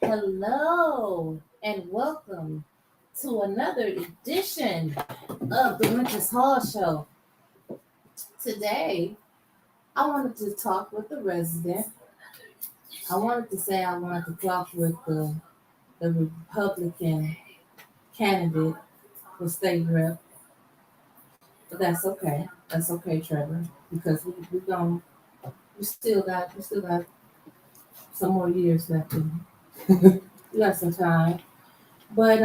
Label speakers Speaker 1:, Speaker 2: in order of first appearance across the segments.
Speaker 1: Hello and welcome to another edition of the Wyntis Hall Show. Today, I wanted to talk with the resident. I wanted to talk with the Republican candidate for state rep, but that's okay. That's okay, Trevor, because we still got some more years left. We got some time, but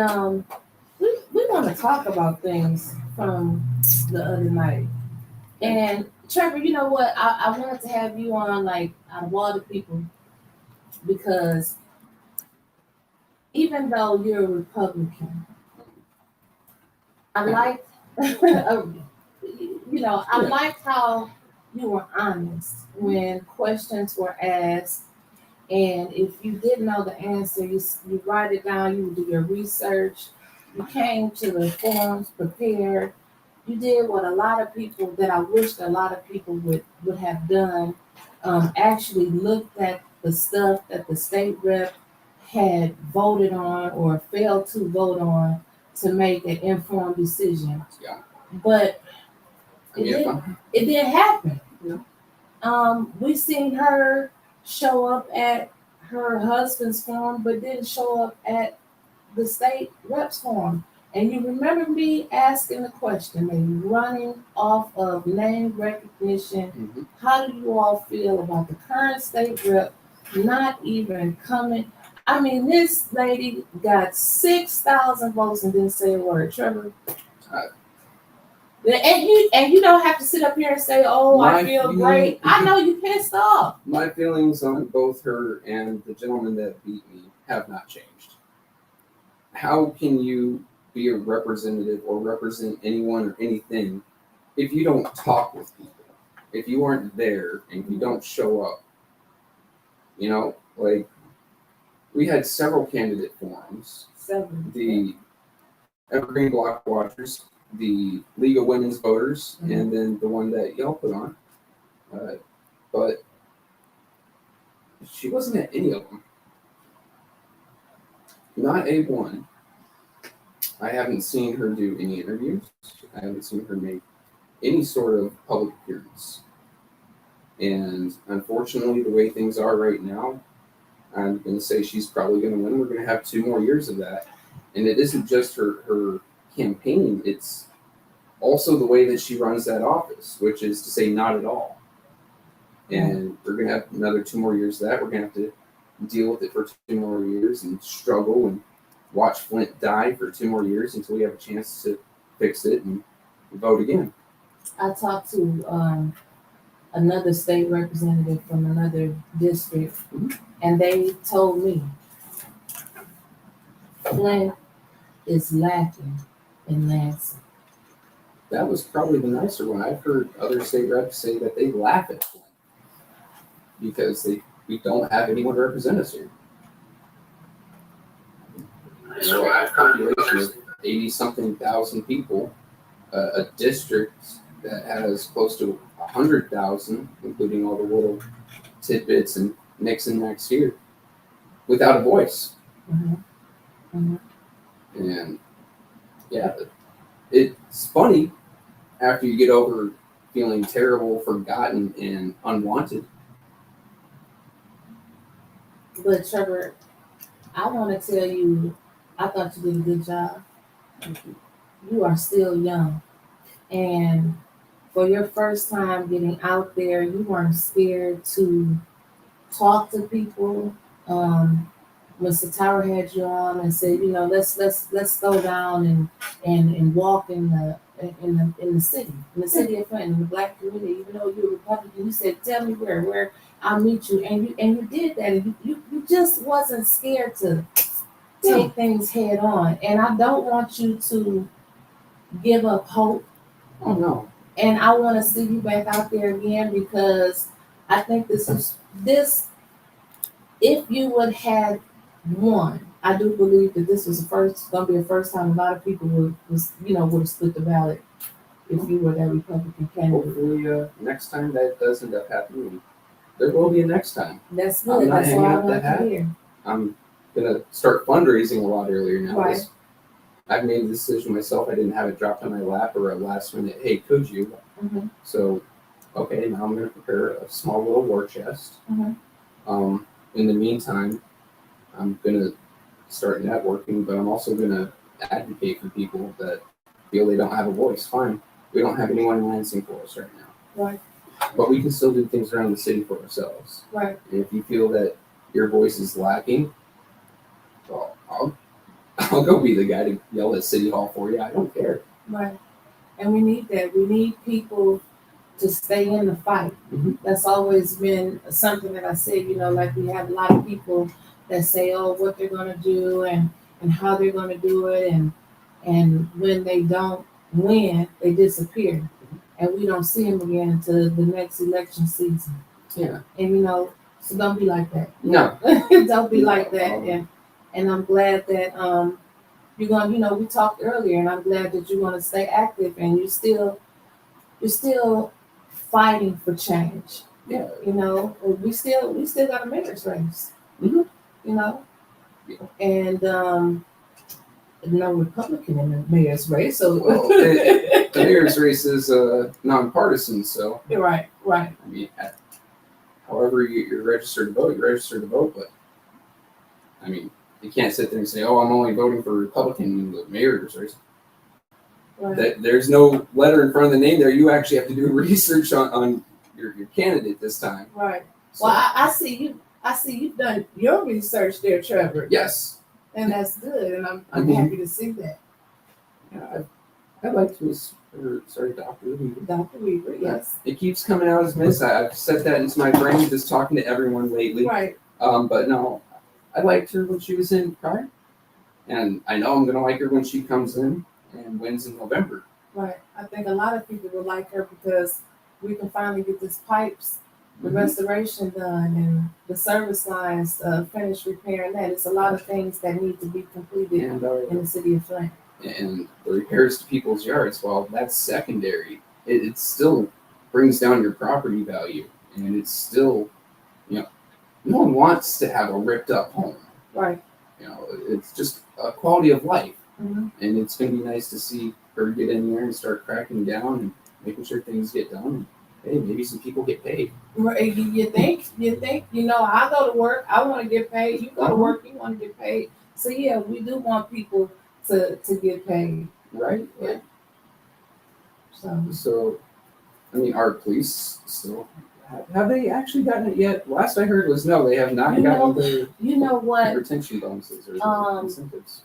Speaker 1: we want to talk about things from the other night. And Trevor, you know what? I wanted to have you on like out of all the people because even though you're a Republican, I liked, I liked how you were honest when questions were asked. And if you didn't know the answer, you write it down, you do your research, you came to the forums prepared. You did what a lot of people that I wished a lot of people would have done. Actually looked at the stuff that the state rep had voted on or failed to vote on to make an informed decision.
Speaker 2: Yeah.
Speaker 1: But
Speaker 2: I mean,
Speaker 1: it didn't happen.
Speaker 2: Yeah.
Speaker 1: We seen her show up at her husband's farm, but didn't show up at the state reps farm. And you remember me asking the question, maybe running off of name recognition. How do you all feel about the current state rep not even coming? I mean, this lady got 6,000 votes and didn't say a word. Trevor. And you don't have to sit up here and say, "Oh, I feel great." I know you pissed off.
Speaker 2: My feelings on both her and the gentleman that beat me have not changed. How can you be a representative or represent anyone or anything if you don't talk with people? If you aren't there and you don't show up? Like we had several candidate forums. The Evergreen Block Watchers, the League of Women's Voters, and then the one that y'all put on. But she wasn't at any of them. Not a one. I haven't seen her do any interviews. I haven't seen her make any sort of public appearance. And unfortunately, the way things are right now, I'm going to say she's probably going to win. We're going to have 2 more years of that. And it isn't just her campaign, it's also the way that she runs that office, which is to say not at all. And we're going to have another 2 more years of that. We're going to have to deal with it for 2 more years and struggle and watch Flint die for 2 more years until we have a chance to fix it and vote again.
Speaker 1: I talked to another state representative from another district, and they told me Flint is lacking in Lansing.
Speaker 2: That was probably the nicer one. I've heard other state reps say that they laugh at Flint because we don't have anyone to represent us here. A population of 80-something thousand people, a district that has close to 100,000, including all the little tidbits and nicks and knacks here, without a voice. And yeah, it's funny after you get over feeling terrible, forgotten, and unwanted.
Speaker 1: But Trevor, I want to tell you, I thought you did a good job. You are still young. And for your first time getting out there, you weren't scared to talk to people. When Satara had you on and said, let's go down and walk in the city of Flint, in the black community. Even though you're a Republican, you said, "Tell me where I'll meet you," and you did that, and you just wasn't scared to take things head on. And I don't want you to give up hope.
Speaker 2: Oh no.
Speaker 1: And I want to see you back out there again because I think this. If you would have won, I do believe that this was going to be the first time a lot of people would have split the ballot if you were that Republican candidate.
Speaker 2: Hopefully, next time that does end up happening, there will be a next time.
Speaker 1: That's good. That's all I want to hear.
Speaker 2: gonna start fundraising a lot earlier now.
Speaker 1: Right.
Speaker 2: I've made the decision myself. I didn't have it dropped on my lap or a last minute, hey, could you?
Speaker 1: Mm-hmm.
Speaker 2: So, okay, now I'm gonna prepare a small little war chest.
Speaker 1: Mm-hmm.
Speaker 2: In the meantime, I'm gonna start networking, but I'm also gonna advocate for people that feel they don't have a voice. Fine, we don't have anyone in Lansing for us right now.
Speaker 1: Right.
Speaker 2: But we can still do things around the city for ourselves.
Speaker 1: Right.
Speaker 2: And if you feel that your voice is lacking, well, I'll go be the guy to yell at City Hall for you. I don't care.
Speaker 1: Right. And we need that. We need people to stay in the fight.
Speaker 2: Mhm.
Speaker 1: That's always been something that I said, like we have a lot of people that say, oh, what they're gonna do and how they're gonna do it, and when they don't win, they disappear. And we don't see them again until the next election season.
Speaker 2: Yeah.
Speaker 1: And so don't be like that.
Speaker 2: No.
Speaker 1: Don't be like that. And I'm glad that you're gonna, we talked earlier, and I'm glad that you're gonna stay active and you're still fighting for change.
Speaker 2: Yeah.
Speaker 1: We still got a mayor's race.
Speaker 2: Mhm.
Speaker 1: Yeah. And no Republican in the mayor's race. So
Speaker 2: Well, the mayor's race is nonpartisan, so
Speaker 1: right.
Speaker 2: I mean, however you're registered to vote, you're registered to vote. But I mean, you can't sit there and say, "Oh, I'm only voting for Republican in the mayor's race."
Speaker 1: Right.
Speaker 2: There's no letter in front of the name there. You actually have to do research on your candidate this time.
Speaker 1: Right.
Speaker 2: So,
Speaker 1: Well, I see you. I see you've done your research there, Trevor.
Speaker 2: yes.
Speaker 1: And that's good, and I'm
Speaker 2: Mhm.
Speaker 1: happy to see that.
Speaker 2: Yeah, I'd like to, Dr. Weaver.
Speaker 1: Dr. Weaver, yes.
Speaker 2: It keeps coming out as miss. I've set that into my brain just talking to everyone lately.
Speaker 1: Right.
Speaker 2: But no, I liked her when she was in prior. And I know I'm going to like her when she comes in and wins in November.
Speaker 1: Right. I think a lot of people would like her because we can finally get this pipes, the
Speaker 2: Mhm.
Speaker 1: restoration done, and the service lines finished repairing that. It's a lot of things that need to be completed
Speaker 2: And,
Speaker 1: in the city of Flint.
Speaker 2: and the repairs to people's yards, well, that's secondary. It still brings down your property value. And it's still, no one wants to have a ripped up home.
Speaker 1: Right.
Speaker 2: It's just a quality of life.
Speaker 1: Mm-hmm.
Speaker 2: And it's going to be nice to see her get in there and start cracking down and making sure things get done. Hey, maybe some people get paid.
Speaker 1: Right. You think, I go to work, I want to get paid. You go to work, you want to get paid. So yeah, we do want people to get paid.
Speaker 2: Right?
Speaker 1: Yeah.
Speaker 2: So, I mean, our police still, have they actually gotten it yet? Last I heard was no, they have not gotten the
Speaker 1: You know what?
Speaker 2: retention bonuses or the incentives.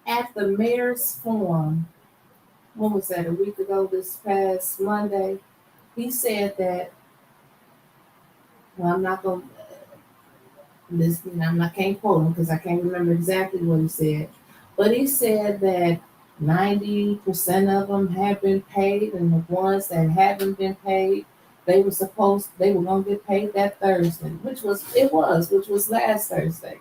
Speaker 1: At the mayor's forum, when was that? A week ago, this past Monday, he said that. Well, I'm not gonna listen. I can't quote him because I can't remember exactly what he said. But he said that 90% of them have been paid, and the ones that haven't been paid, they were gonna get paid that Thursday, which was last Thursday.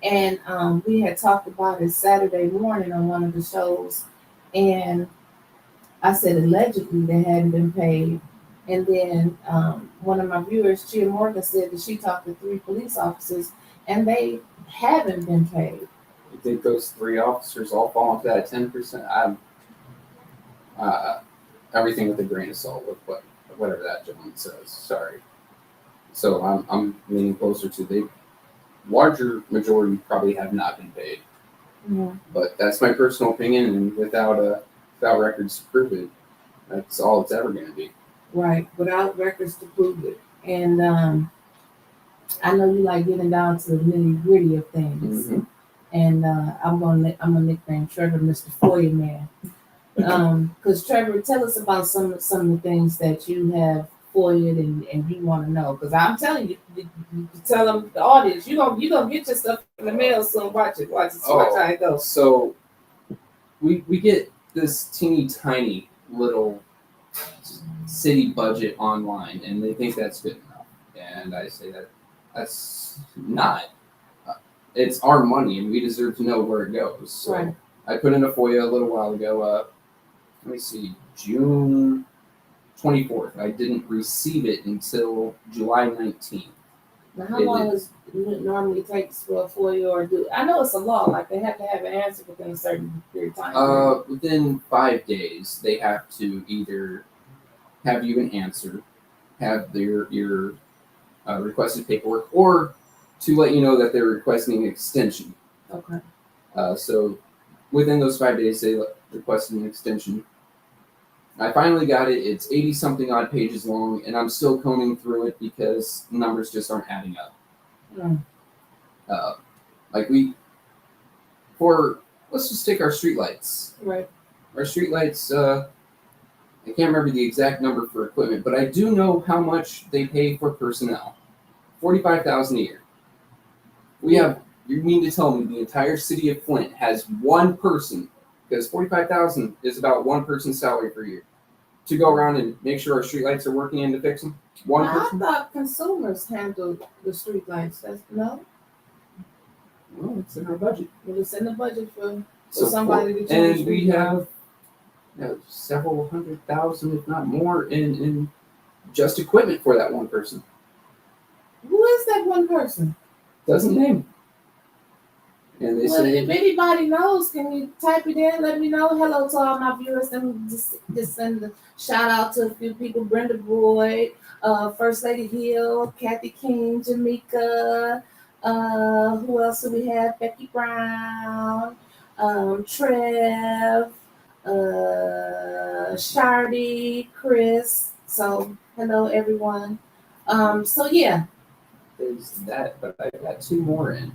Speaker 1: And we had talked about it Saturday morning on one of the shows, and I said allegedly they hadn't been paid. And then one of my viewers, Chia Morgan, said that she talked to 3 police officers and they haven't been paid.
Speaker 2: You think those 3 officers all fall into that 10%? Everything with a grain of salt with whatever that gentleman says. Sorry. So I'm leaning closer to the larger majority probably have not been paid.
Speaker 1: Mm-hmm.
Speaker 2: But that's my personal opinion, and without records to prove it, that's all it's ever going to be.
Speaker 1: Right, without records to prove it. And I know you like getting down to the nitty gritty of things.
Speaker 2: Mm-hmm.
Speaker 1: And I'm gonna nickname Trevor Mr. Foyer Man. Because Trevor, tell us about some of the things that you have foiled and you want to know. Because I'm telling you, you tell them, the audience, you gonna get your stuff in the mail soon. Watch how it goes.
Speaker 2: So we get this teeny tiny little city budget online, and they think that's good enough. And I say that's not. It's our money, and we deserve to know where it goes. So
Speaker 1: right.
Speaker 2: I put in a FOIA a little while ago. Let me see, June 24th. I didn't receive it until July 19th.
Speaker 1: Now, how long does it normally takes for you or do? I know it's a law, like they have to have an answer within a certain period of time.
Speaker 2: Within 5 days, they have to either have you an answer, have your requested paperwork, or to let you know that they're requesting an extension.
Speaker 1: Okay.
Speaker 2: So within those 5 days, they requested an extension. I finally got it. It's 80 something odd pages long, and I'm still combing through it because numbers just aren't adding up.
Speaker 1: Mm.
Speaker 2: Like let's just take our streetlights.
Speaker 1: Right.
Speaker 2: Our streetlights, I can't remember the exact number for equipment, but I do know how much they pay for personnel. $45,000 a year. You mean to tell me the entire city of Flint has one person, because $45,000 is about one person's salary per year, to go around and make sure our streetlights are working and to fix them? One person?
Speaker 1: I thought consumers handled the street lights. That's no.
Speaker 2: Well, it's in our budget.
Speaker 1: Well, it's in the budget for somebody to change.
Speaker 2: And we have several $100,000, if not more, in just equipment for that one person.
Speaker 1: Who is that one person?
Speaker 2: Doesn't name. And they say,
Speaker 1: if anybody knows, can you type it in? Let me know. Hello to all my viewers. And just send a shout out to a few people: Brenda Boyd, First Lady Hill, Kathy King, Jamaica. Who else do we have? Becky Brown, Trev, Shardy, Chris. So hello everyone. So yeah.
Speaker 2: There's that, but I got two more in.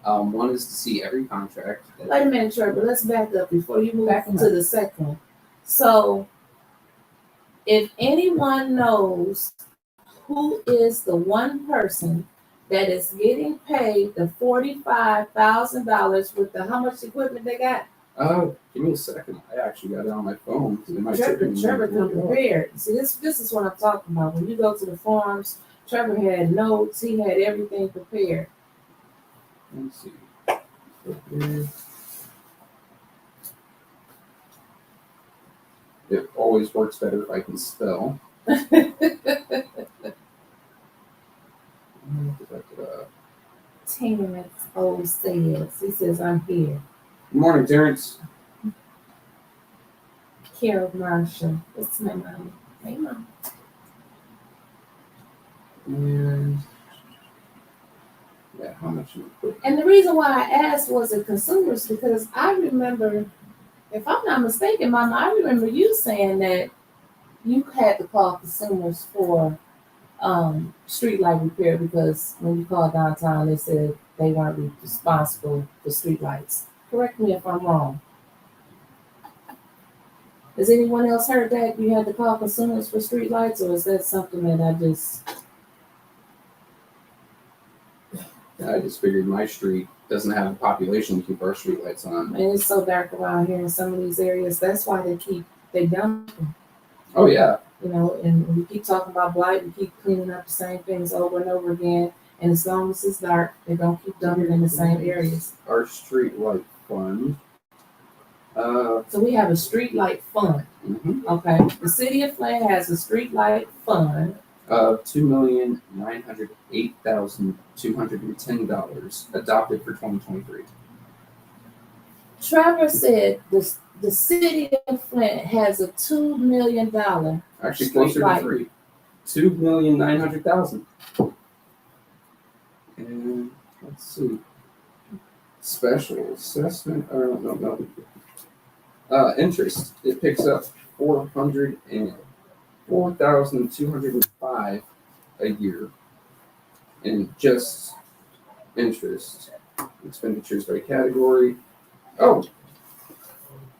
Speaker 2: One is to see every contract.
Speaker 1: Wait a minute, Trevor. Let's back up before you move to the second one. So, if anyone knows who is the one person that is getting paid the $45,000 with the how much equipment they got?
Speaker 2: Oh, give me a second. I actually got it on my phone.
Speaker 1: Trevor come prepared. See, this is what I'm talking about. When you go to the forums, Trevor had notes. He had everything prepared.
Speaker 2: Let me see. It always works better if I can spell.
Speaker 1: Terrence O says, he says, I'm here.
Speaker 2: Good morning, Terrence.
Speaker 1: Carol Marshall. What's my mom? Hey, Mom.
Speaker 2: And yeah, how much?
Speaker 1: And the reason why I asked was the consumers, because I remember, if I'm not mistaken, Mama, I remember you saying that you had to call consumers for street light repair, because when you called downtown, they said they weren't responsible for street lights. Correct me if I'm wrong. Has anyone else heard that you had to call consumers for street lights, or is that something that
Speaker 2: I just figured my street doesn't have the population to keep our street lights on.
Speaker 1: And it's so dark around here in some of these areas. That's why they dump them.
Speaker 2: Oh yeah.
Speaker 1: You know, and we keep talking about blight. We keep cleaning up the same things over and over again. And as long as it's dark, they're gonna keep dumping in the same areas.
Speaker 2: Our street light fund.
Speaker 1: So we have a street light fund.
Speaker 2: Mm-hmm.
Speaker 1: Okay. The city of Flint has a street light fund
Speaker 2: of $2,908,210 adopted for 2023.
Speaker 1: Trevor said the city of Flint has a $2 million.
Speaker 2: Actually, closer to $3. $2,900,000. And let's see. Special assessment. No. Interest. It picks up $404,205 a year in just interest. Expenditures by category. Oh,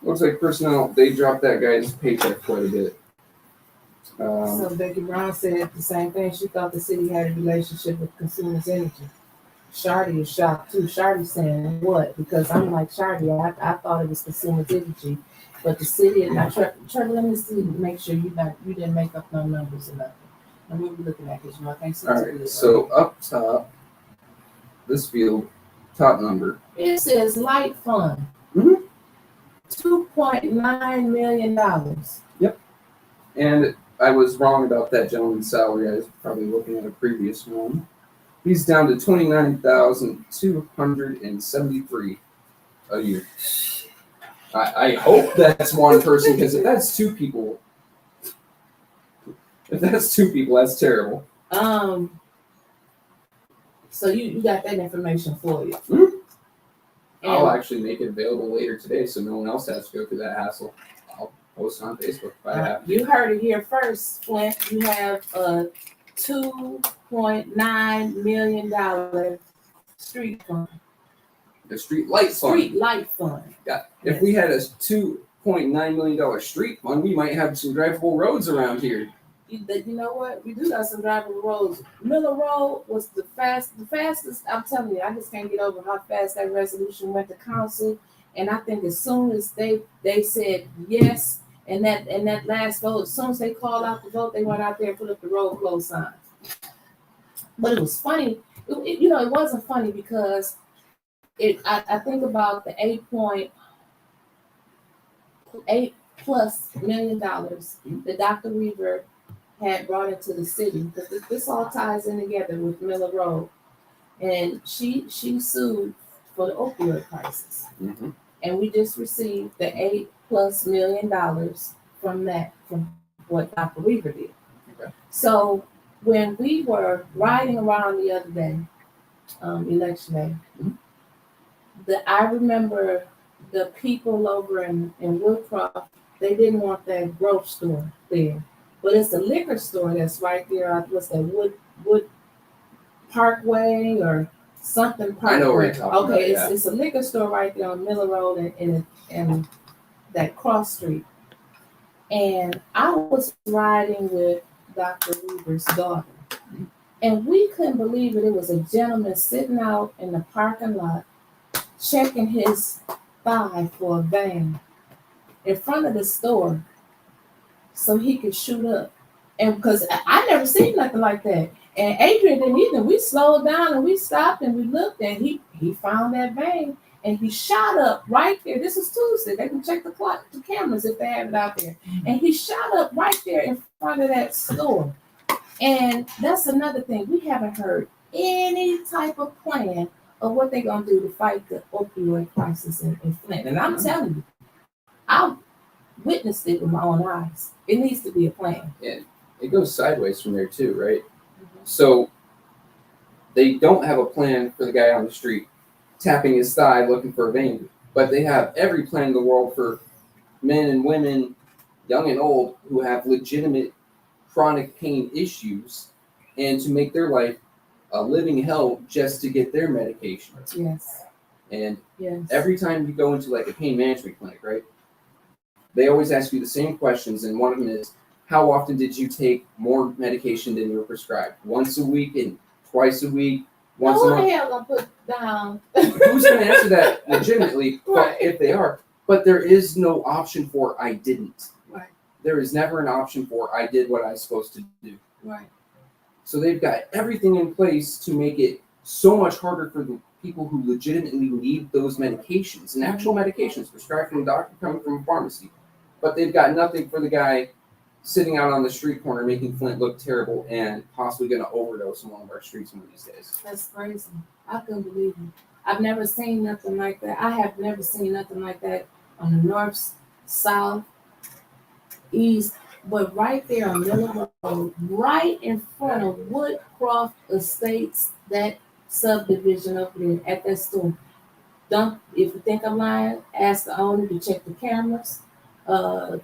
Speaker 2: looks like personnel. They dropped that guy's paycheck quite a bit.
Speaker 1: So Becky Brown said the same thing. She thought the city had a relationship with Consumers Energy. Shardy is shocked too. Shardy's saying what? Because I'm like Shardy. I thought it was Consumers Energy, but the city is not. Trevor, let me see. Make sure you didn't make up no numbers or nothing. And what are we looking at? Because I can't see. All
Speaker 2: right. So up top, this field, top number.
Speaker 1: It says Light Fund.
Speaker 2: Mm-hmm.
Speaker 1: $2.9 million.
Speaker 2: Yep. And I was wrong about that gentleman's salary. I was probably looking at a previous one. He's down to 29,273 a year. I hope that's one person, because if that's two people, that's terrible.
Speaker 1: So you got that information for you.
Speaker 2: Mm-hmm. I'll actually make it available later today, so no one else has to go through that hassle. I'll post on Facebook if I have to.
Speaker 1: You heard it here first, Flint. You have a $2.9 million street fund.
Speaker 2: The street light fund.
Speaker 1: Street light fund.
Speaker 2: Yeah. If we had a $2.9 million street fund, we might have some drivable roads around here.
Speaker 1: You know what? We do got some drivable roads. Miller Road was the fastest. I'm telling you, I just can't get over how fast that resolution went to council. And I think as soon as they said yes, and that last vote, as soon as they called out the vote, they went out there and put up the road close signs. But it was funny. It wasn't funny because I think about the $8+ million that Dr. Weaver had brought into the city, because this all ties in together with Miller Road, and she sued for the opioid crisis, and we just received the $8+ million from what Dr. Weaver did.
Speaker 2: Okay.
Speaker 1: So when we were riding around the other day, election day, I remember the people over in Woodcroft, they didn't want that growth store there. But it's a liquor store that's right there. What's that, Wood Parkway or something Parkway?
Speaker 2: I know where you're talking about.
Speaker 1: Okay, it's a liquor store right there on Miller Road and that cross street. And I was riding with Dr. Weaver's daughter. And we couldn't believe it. It was a gentleman sitting out in the parking lot checking his thigh for a vein in front of the store so he could shoot up. And because I never seen nothing like that. And Adrian didn't either. We slowed down and we stopped and we looked, and he found that vein and he shot up right there. This is Tuesday. They can check the cameras if they have it out there. And he shot up right there in front of that store. And that's another thing. We haven't heard any type of plan of what they're going to do to fight the opioid crisis in Flint. And I'm telling you, I witnessed it with my own eyes. It needs to be a plan.
Speaker 2: Yeah, it goes sideways from there too, right? So they don't have a plan for the guy on the street tapping his thigh looking for a vein, but they have every plan in the world for men and women, young and old, who have legitimate chronic pain issues, and to make their life a living hell just to get their medication.
Speaker 1: Yes.
Speaker 2: And every time you go into like a pain management clinic, right, they always ask you the same questions, and one of them is, how often did you take more medication than you were prescribed? Once a week and twice a week? Once a month?
Speaker 1: Who the hell gonna put down?
Speaker 2: Who's going to answer that legitimately? But if they are, but there is no option for I didn't.
Speaker 1: Right.
Speaker 2: There is never an option for I did what I was supposed to do.
Speaker 1: Right.
Speaker 2: So they've got everything in place to make it so much harder for the people who legitimately need those medications, and actual medications prescribed from a doctor coming from a pharmacy. But they've got nothing for the guy sitting out on the street corner making Flint look terrible and possibly going to overdose on one of our streets one of these days.
Speaker 1: That's crazy. I couldn't believe it. I've never seen nothing like that. I have never seen nothing like that on the north, south, east, but right there on Miller Road, right in front of Woodcroft Estates, that subdivision up there at that store. If you think I'm lying, ask the owner to check the cameras.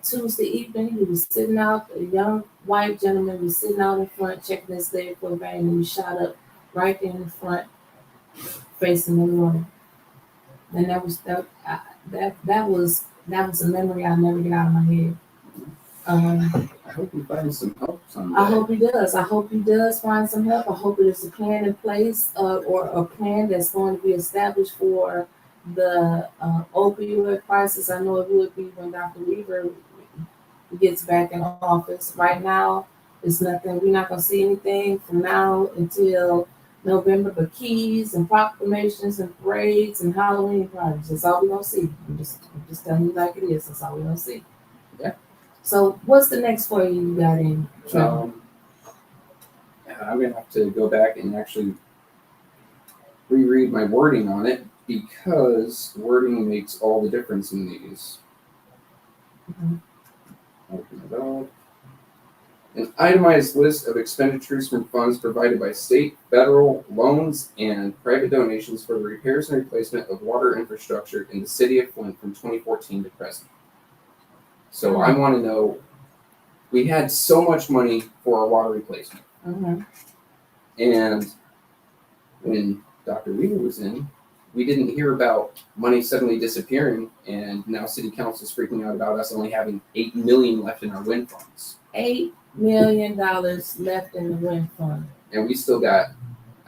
Speaker 1: Tuesday evening, he was sitting out, a young white gentleman was sitting out in front checking his leg for a vein, and he shot up right there in the front, facing the road. And that was a memory I'll never get out of my head.
Speaker 2: I hope he finds some help someday.
Speaker 1: I hope he does. I hope he does find some help. I hope there's a plan in place, or a plan that's going to be established for the opioid crisis. I know it would be when Dr. Weaver gets back in office. Right now, it's nothing. We're not going to see anything from now until November, but keys and proclamations and parades and Halloween parties. That's all we're going to see. I'm just telling you like it is. That's all we're going to see.
Speaker 2: Yeah.
Speaker 1: So what's the next for you got in?
Speaker 2: I'm going to have to go back and actually reread my wording on it because wording makes all the difference in these.
Speaker 1: Mhm.
Speaker 2: Open it up. An itemized list of expenditures from funds provided by state, federal, loans, and private donations for the repairs and replacement of water infrastructure in the city of Flint from 2014 to present. So I want to know, we had so much money for our water replacement. And when Dr. Weaver was in, we didn't hear about money suddenly disappearing, and now City Council is freaking out about us only having $8 million left in our wind funds.
Speaker 1: $8 million left in the wind fund.
Speaker 2: And we still got,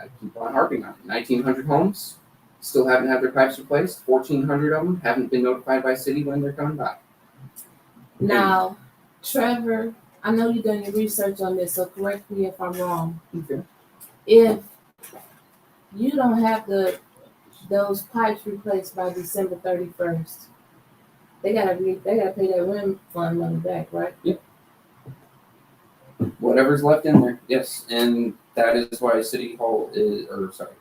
Speaker 2: I keep on harping on it, 1,900 homes still haven't had their pipes replaced. 1,400 of them haven't been notified by city when they're coming back.
Speaker 1: Now, Trevor, I know you've done your research on this, so correct me if I'm wrong.
Speaker 2: Okay.
Speaker 1: If you don't have those pipes replaced by December 31st, they gotta pay that wind fund money back, right?
Speaker 2: Yep. Whatever's left in there, yes, and that is why City Hall is, or sorry,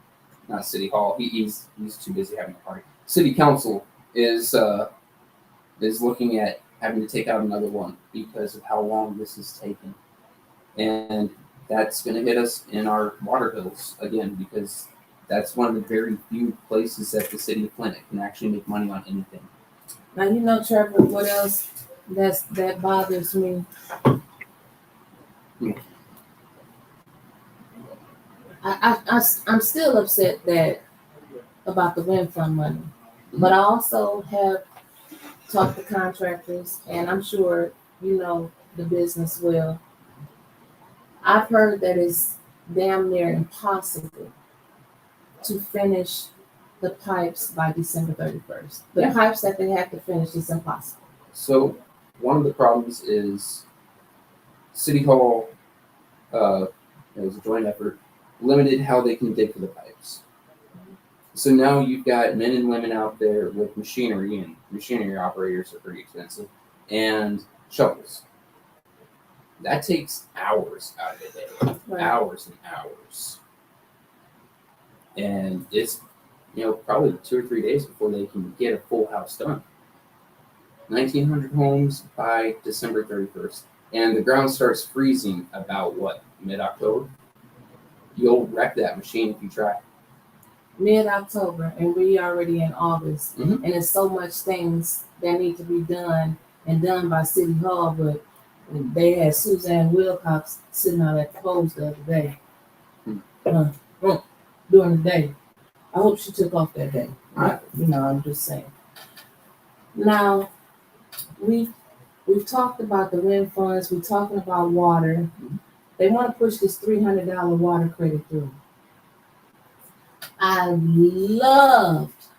Speaker 2: not City Hall. He's too busy having a party. City Council is looking at having to take out another one because of how long this is taking, and that's going to hit us in our water bills again because that's one of the very few places that the city of Flint can actually make money on anything.
Speaker 1: Now you know, Trevor, what else that bothers me? I'm still upset about the wind fund money, but I also have talked to contractors, and I'm sure you know the business well. I've heard that it's damn near impossible to finish the pipes by December 31st. The pipes that they have to finish is impossible.
Speaker 2: So one of the problems is City Hall, it was a joint effort, limited how they can dig for the pipes. So now you've got men and women out there with machinery, and machinery operators are pretty expensive, and shovels. That takes hours out of the day,
Speaker 1: Right.
Speaker 2: hours and hours. And it's, probably 2 or 3 days before they can get a full house done. 1,900 homes by December 31st. And the ground starts freezing about mid-October? You'll wreck that machine if you try.
Speaker 1: Mid-October, and we already in August,
Speaker 2: Mhm.
Speaker 1: and there's so much things that need to be done and done by City Hall, but they had Suzanne Wilcox sitting out at the polls the other day. During the day. I hope she took off that day. I'm just saying. Now, we've talked about the wind funds, we're talking about water. They want to push this $300 water credit through. And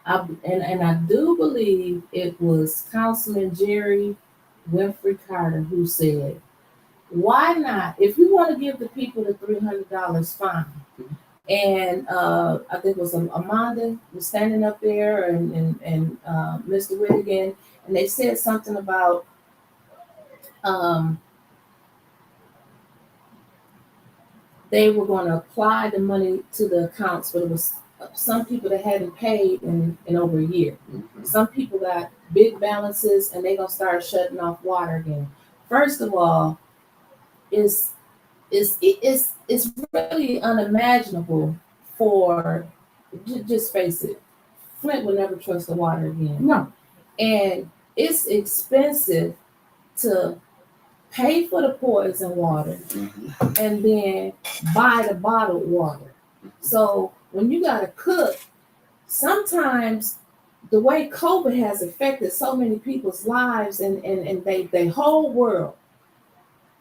Speaker 1: I do believe it was Councilman Jerry Winfrey Carter who said, why not, if you want to give the people the $300, fine. And I think it was Amanda was standing up there and Mr. Whittigan, and they said something about they were going to apply the money to the accounts, but it was some people that hadn't paid in over a year.
Speaker 2: Mm-hmm.
Speaker 1: Some people got big balances, and they're going to start shutting off water again. First of all, it's really unimaginable for, just face it, Flint will never trust the water again.
Speaker 2: No.
Speaker 1: And it's expensive to pay for the poison water and then buy the bottled water. So when you got to cook, sometimes the way COVID has affected so many people's lives and they whole world,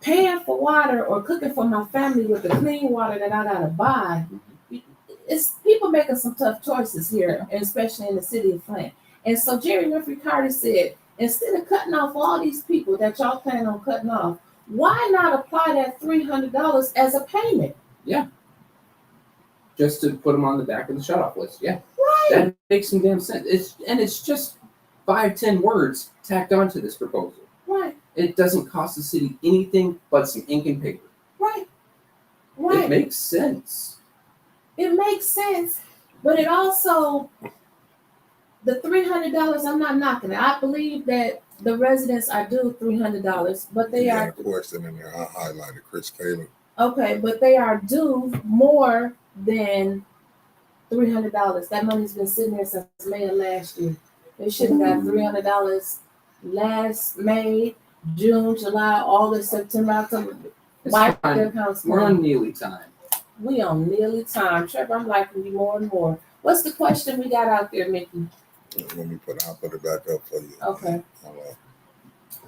Speaker 1: paying for water or cooking for my family with the clean water that I gotta buy, it's people making some tough choices here, especially in the city of Flint. And so Jerry Winfrey Carter said, instead of cutting off all these people that y'all plan on cutting off, why not apply that $300 as a payment?
Speaker 2: Yeah. Just to put them on the back of the shutoff list. Yeah.
Speaker 1: Right.
Speaker 2: That makes some damn sense. It's just 5-10 words tacked onto this proposal.
Speaker 1: Right.
Speaker 2: It doesn't cost the city anything but some ink and paper.
Speaker 1: Right. Right.
Speaker 2: It makes sense.
Speaker 1: It makes sense. But it also, the $300, I'm not knocking it. I believe that the residents are due $300, but they
Speaker 3: You
Speaker 1: are
Speaker 3: got a question in there. I highlighted Chris Caleb.
Speaker 1: okay, but they are due more than $300. That money's been sitting there since May of last year. They should have got $300 last May, June, July, August, September, October.
Speaker 2: It's
Speaker 1: Why
Speaker 2: fine.
Speaker 1: their accounts
Speaker 2: We're on nearly time.
Speaker 1: We on nearly time. Trevor, I'm liking you more and more. What's the question we got out there, Mickey?
Speaker 3: I'll put it back up for you.
Speaker 1: Okay.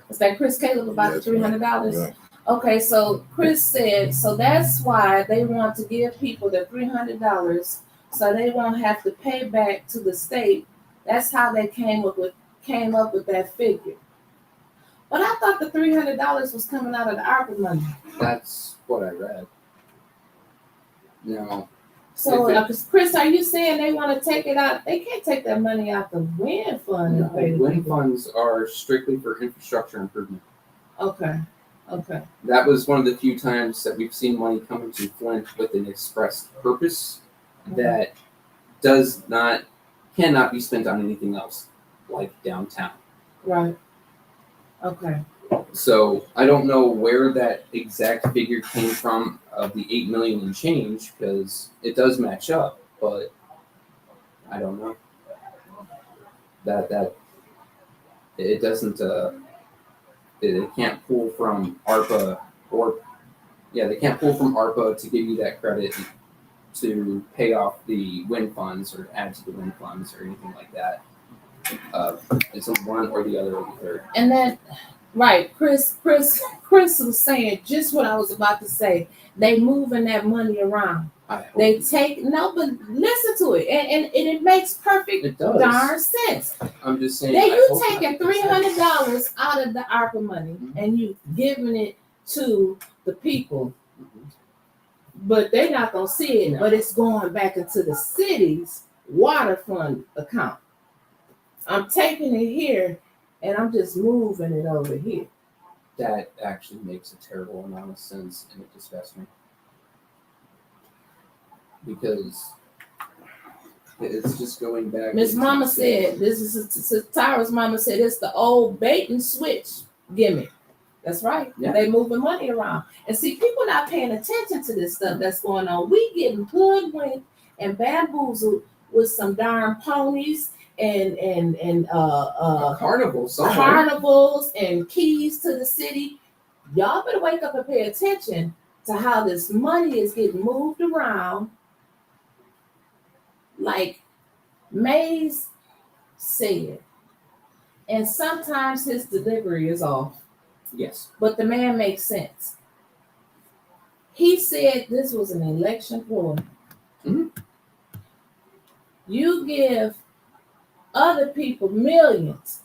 Speaker 1: Is that Chris Caleb about the $300?
Speaker 3: Yeah.
Speaker 1: Okay, so Chris said, so that's why they want to give people the $300 so they won't have to pay back to the state. That's how they came up with that figure. But I thought the $300 was coming out of the ARPA money.
Speaker 2: That's what I read. No.
Speaker 1: So, Chris, are you saying they want to take it out? They can't take that money out the wind fund.
Speaker 2: No, wind funds are strictly for infrastructure improvement.
Speaker 1: Okay.
Speaker 2: That was one of the few times that we've seen money come into Flint with an expressed purpose that cannot be spent on anything else, like downtown.
Speaker 1: Right. Okay.
Speaker 2: So I don't know where that exact figure came from of the $8 million and change, because it does match up, but I don't know. That it doesn't it can't pull from ARPA they can't pull from ARPA to give you that credit to pay off the wind funds or add to the wind funds or anything like that. It's one or the other or the third.
Speaker 1: And then, right, Chris was saying just what I was about to say. They moving that money around. But listen to it, and it makes perfect darn sense.
Speaker 2: I'm just saying.
Speaker 1: You taking $300 out of the ARPA money and you giving it to the people, but they're not gonna see it. No. But it's going back into the city's water fund account. I'm taking it here and I'm just moving it over here.
Speaker 2: That actually makes a terrible amount of sense, and it disgusts me. Because it's just going back.
Speaker 1: Miss Mama said, Tyra's mama said, it's the old bait and switch gimmick. That's right. Yeah. They moving money around. And see, people not paying attention to this stuff that's going on. We getting hoodwinked and bamboozled with some darn ponies and
Speaker 2: carnivals
Speaker 1: and keys to the city. Y'all better wake up and pay attention to how this money is getting moved around. Like Mays said, and sometimes his delivery is off.
Speaker 2: Yes.
Speaker 1: But the man makes sense. He said this was an election ploy. Mm-hmm. You give other people millions,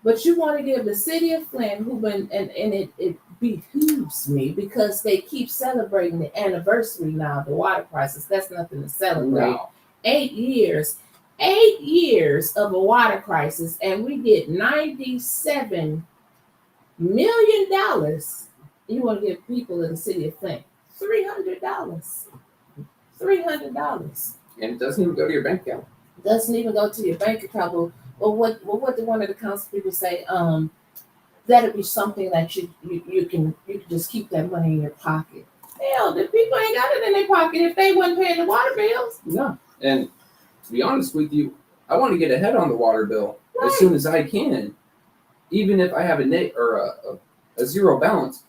Speaker 1: but you want to give the city of Flint, it behooves me because they keep celebrating the anniversary now, the water crisis. That's nothing to celebrate. No. 8 years of a water crisis, and we get $97 million. You want to give people in the city of Flint $300.
Speaker 2: And it doesn't even go to your bank account.
Speaker 1: Doesn't even go to your bank account. But what did one of the council people say? That'd be something that you can just keep that money in your pocket. Hell, the people ain't got it in their pocket if they wasn't paying the water bills.
Speaker 2: No. And to be honest with you, I want to get ahead on the water bill as soon as I can, even if I have a zero balance,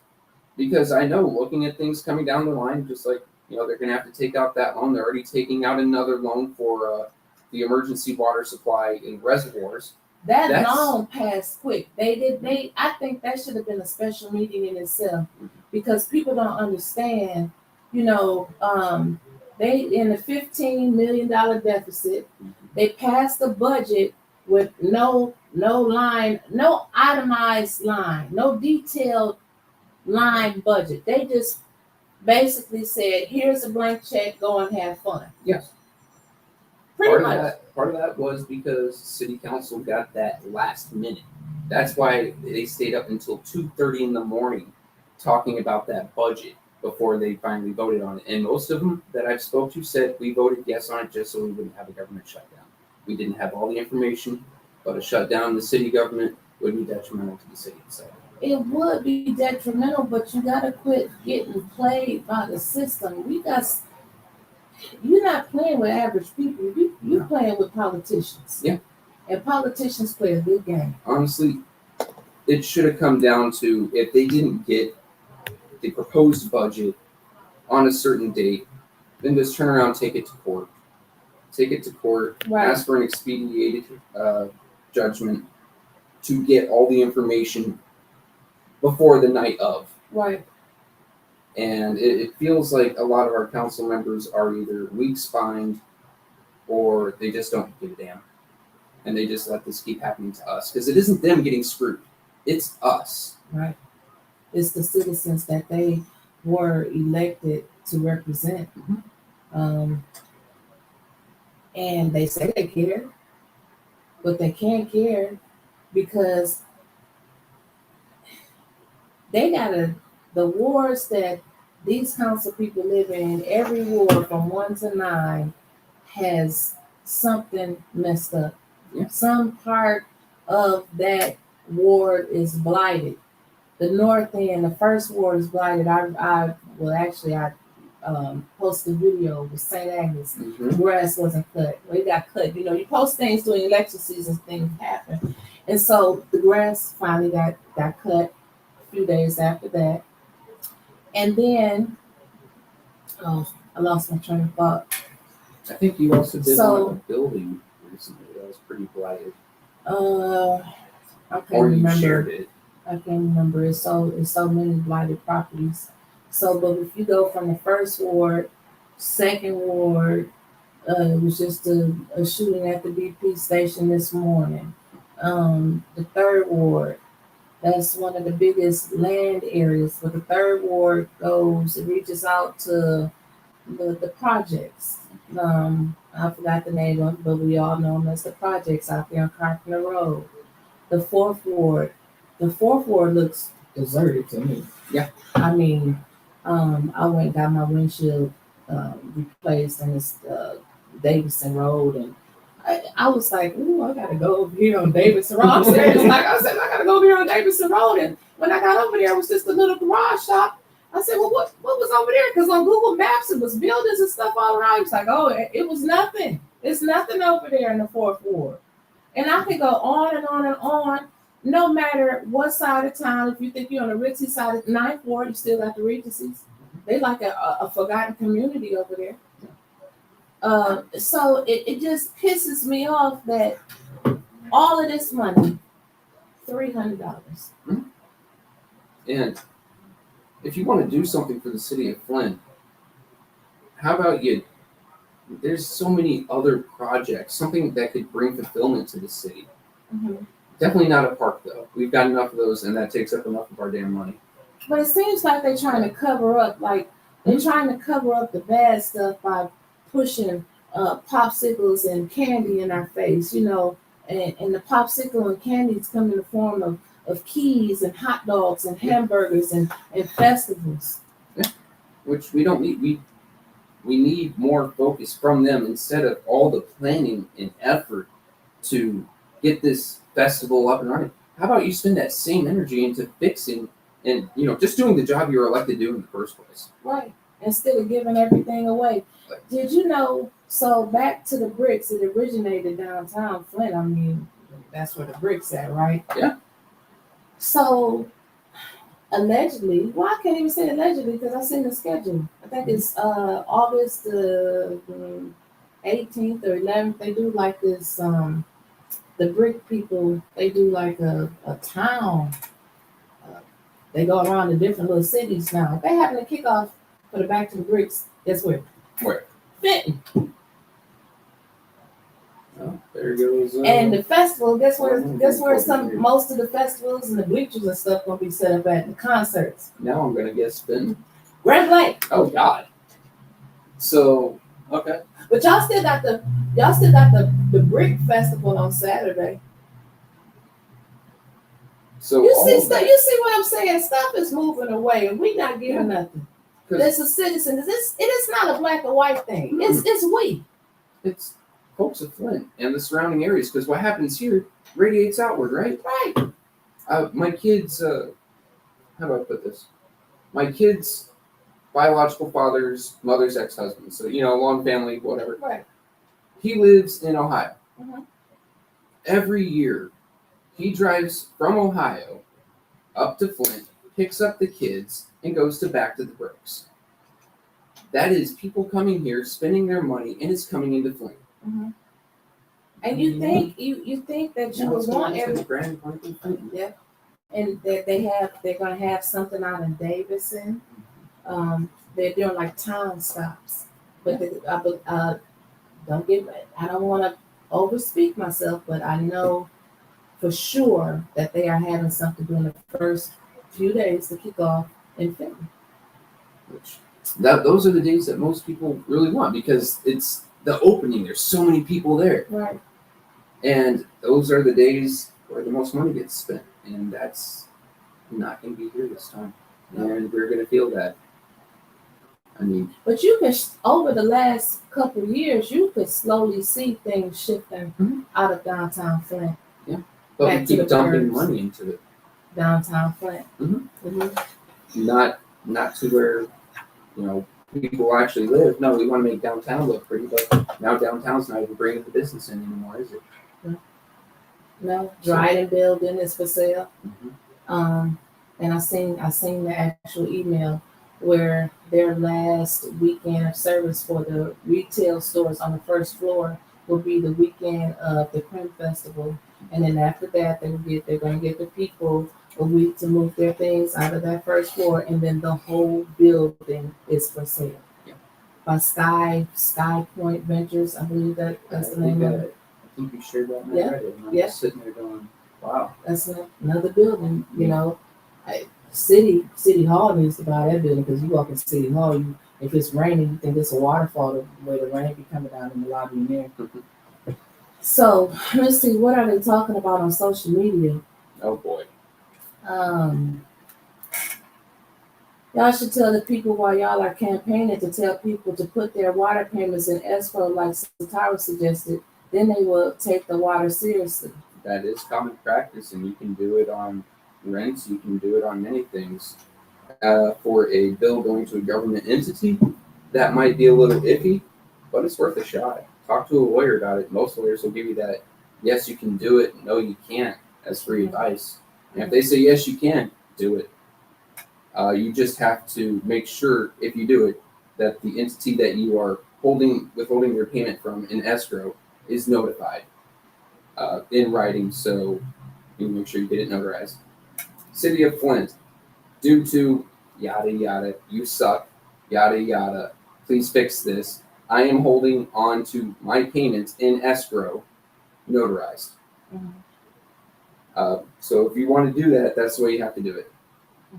Speaker 2: because I know looking at things coming down the line, just like, they're going to have to take out that loan. They're already taking out another loan for the emergency water supply in reservoirs.
Speaker 1: That loan passed quick. I think that should have been a special meeting in itself, because people don't understand, they in a $15 million deficit. They passed the budget with no line, no itemized line, no detailed line budget. They just basically said, here's a blank check, go and have fun.
Speaker 2: Yes. Part of that was because city council got that last minute. That's why they stayed up until 2:30 in the morning talking about that budget. before they finally voted on it. And most of them that I've spoke to said we voted yes on it just so we wouldn't have a government shutdown. We didn't have all the information, but a shutdown in the city government would be detrimental to the city itself.
Speaker 1: It would be detrimental, but you gotta quit getting played by the system. You're not playing with average people. You're playing with politicians.
Speaker 2: Yeah.
Speaker 1: And politicians play a good game.
Speaker 2: Honestly, it should have come down to if they didn't get the proposed budget on a certain date, then just turn around and take it to court. Take it to court,
Speaker 1: Right.
Speaker 2: ask for an expedited judgment to get all the information before the night of.
Speaker 1: Right.
Speaker 2: And it feels like a lot of our council members are either weak-spined or they just don't give a damn. And they just let this keep happening to us. Because it isn't them getting screwed. It's us.
Speaker 1: Right. It's the citizens that they were elected to represent. And they say they care, but they can't care because they the wards that these council people live in, every ward from 1 to 9 has something messed up.
Speaker 2: Yeah.
Speaker 1: Some part of that ward is blighted. The north end, the first ward is blighted. I posted a video with St. Agnes. The grass wasn't cut. Well, it got cut. You know, you post things during election season, things happen. And so the grass finally got cut a few days after that. And then, I lost my train of thought.
Speaker 2: I think you also did
Speaker 1: So-
Speaker 2: one of a building recently that was pretty blighted.
Speaker 1: I can't
Speaker 2: Or you
Speaker 1: remember.
Speaker 2: shared it.
Speaker 1: I can't remember. It's so many blighted properties. So, but if you go from the first ward, second ward, it was just a shooting at the BP station this morning. The third ward, that's one of the biggest land areas. But the third ward it reaches out to the projects. I forgot the name of it, but we all know them as the projects out there on Carpenter Road. The fourth ward looks deserted to me.
Speaker 2: Yeah.
Speaker 1: I mean, I went and got my windshield replaced and it's Davidson Road, and I was like, ooh, I gotta go over here on Davidson Road. I'm serious. Like I said, I gotta go over here on Davidson Road. And when I got over there, it was just a little garage shop. I said, well, what was over there? Because on Google Maps, it was buildings and stuff all around. He was like, oh, it was nothing. It's nothing over there in the fourth ward. And I can go on and on and on. No matter what side of town, if you think you're on the ritzy side of 9th Ward, you still got the Regencies. They like a forgotten community over there. So it just pisses me off that all of this money, $300.
Speaker 2: And if you want to do something for the city of Flint, how about there's so many other projects, something that could bring fulfillment to the city.
Speaker 1: Mm-hmm.
Speaker 2: Definitely not a park, though. We've got enough of those, and that takes up enough of our damn money.
Speaker 1: But it seems like they're trying to cover up, the bad stuff by pushing popsicles and candy in our face, you know, and the popsicle and candies come in the form of keys and hot dogs and hamburgers and festivals.
Speaker 2: Yeah. Which we don't need. We need more focus from them instead of all the planning and effort to get this festival up and running. How about you spend that same energy into fixing and, just doing the job you were elected to do in the first place?
Speaker 1: Right. Instead of giving everything away. Did you know, so back to the bricks, it originated downtown Flint. I mean, that's where the bricks at, right?
Speaker 2: Yeah.
Speaker 1: So allegedly, well, I can't even say allegedly because I seen the schedule. I think it's August 18th or 11th. They do like this, the brick people, they do like a town. They go around to different little cities now. They having a kickoff for the Back to the Bricks. Guess where?
Speaker 2: Where?
Speaker 1: Fenton.
Speaker 2: Oh, there goes.
Speaker 1: And the festival, guess where most of the festivals and the bleachers and stuff gonna be set up at the concerts.
Speaker 2: Now I'm gonna guess Fenton.
Speaker 1: Grand Blanc.
Speaker 2: Oh God. So okay.
Speaker 1: But y'all still got the brick festival on Saturday.
Speaker 2: So
Speaker 1: You see what I'm saying? Stuff is moving away and we not getting nothing. That's a citizen. It is not a black or white thing. It's we.
Speaker 2: It's folks of Flint and the surrounding areas, because what happens here radiates outward, right?
Speaker 1: Right.
Speaker 2: My kids, how do I put this? My kids' biological father's mother's ex-husband, so, long family, whatever.
Speaker 1: Right.
Speaker 2: He lives in Ohio.
Speaker 1: Mhm.
Speaker 2: Every year, he drives from Ohio up to Flint, picks up the kids, and goes back to the Brooks. That is people coming here, spending their money, and it's coming into Flint.
Speaker 1: Mhm. And you think that you
Speaker 2: Now
Speaker 1: would
Speaker 2: it's going
Speaker 1: want
Speaker 2: into
Speaker 1: every
Speaker 2: the Grand Franklin Flint.
Speaker 1: yeah, and that they're gonna have something out in Davidson. They're doing like town stops, but don't get I don't want to overspeak myself, but I know for sure that they are having something during the first few days to kick off in February.
Speaker 2: Which those are the days that most people really want, because it's the opening. There's so many people there,
Speaker 1: Right.
Speaker 2: and those are the days where the most money gets spent, and that's not going to be here this time. And we're going to feel that. I mean,
Speaker 1: But you can over the last couple of years, you could slowly see things shifting out of downtown Flint.
Speaker 2: but
Speaker 1: Back
Speaker 2: we
Speaker 1: to
Speaker 2: keep
Speaker 1: the
Speaker 2: dumping
Speaker 1: burbs.
Speaker 2: money into it.
Speaker 1: Downtown Flint.
Speaker 2: Not to where people actually live. No, we want to make downtown look pretty, but now downtown's not even bringing the business in anymore, is it?
Speaker 1: No, Dryden building is for sale.
Speaker 2: Mm-hmm.
Speaker 1: And I seen the actual email where their last weekend of service for the retail stores on the first floor will be the weekend of the Creme Festival, and then after that they're going to get the people a week to move their things out of that first floor, and then the whole building is for sale.
Speaker 2: Yeah.
Speaker 1: By Sky Point Ventures, I believe that's the name of it.
Speaker 2: I think you shared that in
Speaker 1: Yeah.
Speaker 2: Reddit, and I'm
Speaker 1: Yeah.
Speaker 2: just sitting there going, wow.
Speaker 1: That's another building, City Hall needs to buy that building, because you walk in City Hall, if it's raining, you think it's a waterfall the way the rain be coming down in the lobby in there. So let's see, what are they talking about on social media?
Speaker 2: Oh boy.
Speaker 1: Y'all should tell the people while y'all are campaigning to tell people to put their water payments in escrow, like Satara suggested. Then they will take the water seriously.
Speaker 2: That is common practice, and you can do it on rents. You can do it on many things. For a bill going to a government entity, that might be a little iffy, but it's worth a shot. Talk to a lawyer about it. Most lawyers will give you that, yes, you can do it, no, you can't, as free advice. And if they say, yes, you can, do it. You just have to make sure, if you do it, that the entity that you are withholding your payment from in escrow is notified in writing, so you make sure you get it notarized. City of Flint, due to yada yada, you suck, yada yada, please fix this. I am holding on to my payments in escrow, notarized. So if you want to do that, that's the way you have to do it.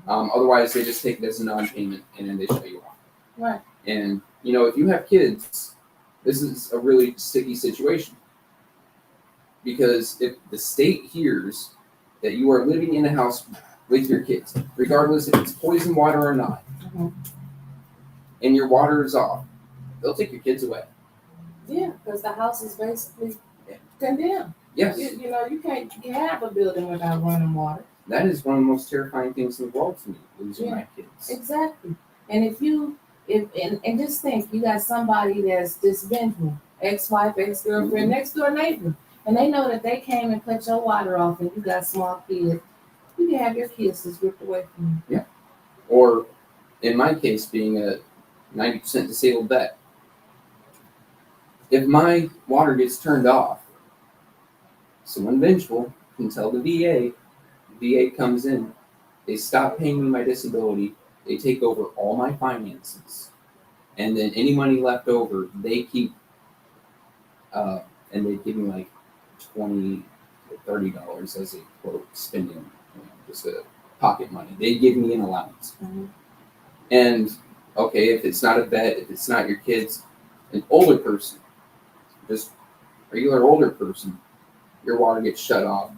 Speaker 2: Otherwise, they just take it as a non-payment and then they shut you off.
Speaker 1: Right.
Speaker 2: And if you have kids, this is a really sticky situation, because if the state hears that you are living in a house with your kids, regardless if it's poison water or not, and your water is off, they'll take your kids away.
Speaker 1: Yeah, because the house is basically condemned.
Speaker 2: Yes.
Speaker 1: You can't have a building without running water.
Speaker 2: That is one of the most terrifying things in the world to me, losing my kids.
Speaker 1: Exactly. And and just think, you got somebody that's just vengeful, ex-wife, ex-girlfriend, next door neighbor, and they know that they came and cut your water off, and you got small kids. You can have your kids just ripped away from you.
Speaker 2: Yeah. Or, in my case, being a 90% disabled vet, if my water gets turned off, someone vengeful can tell the VA. VA comes in, they stop paying me my disability, they take over all my finances, and then any money left over, they keep, and they give me like $20 to $30 as a quote spending, just a pocket money. They give me an allowance. And okay, if it's not a vet, if it's not your kids, an older person, just regular older person, your water gets shut off.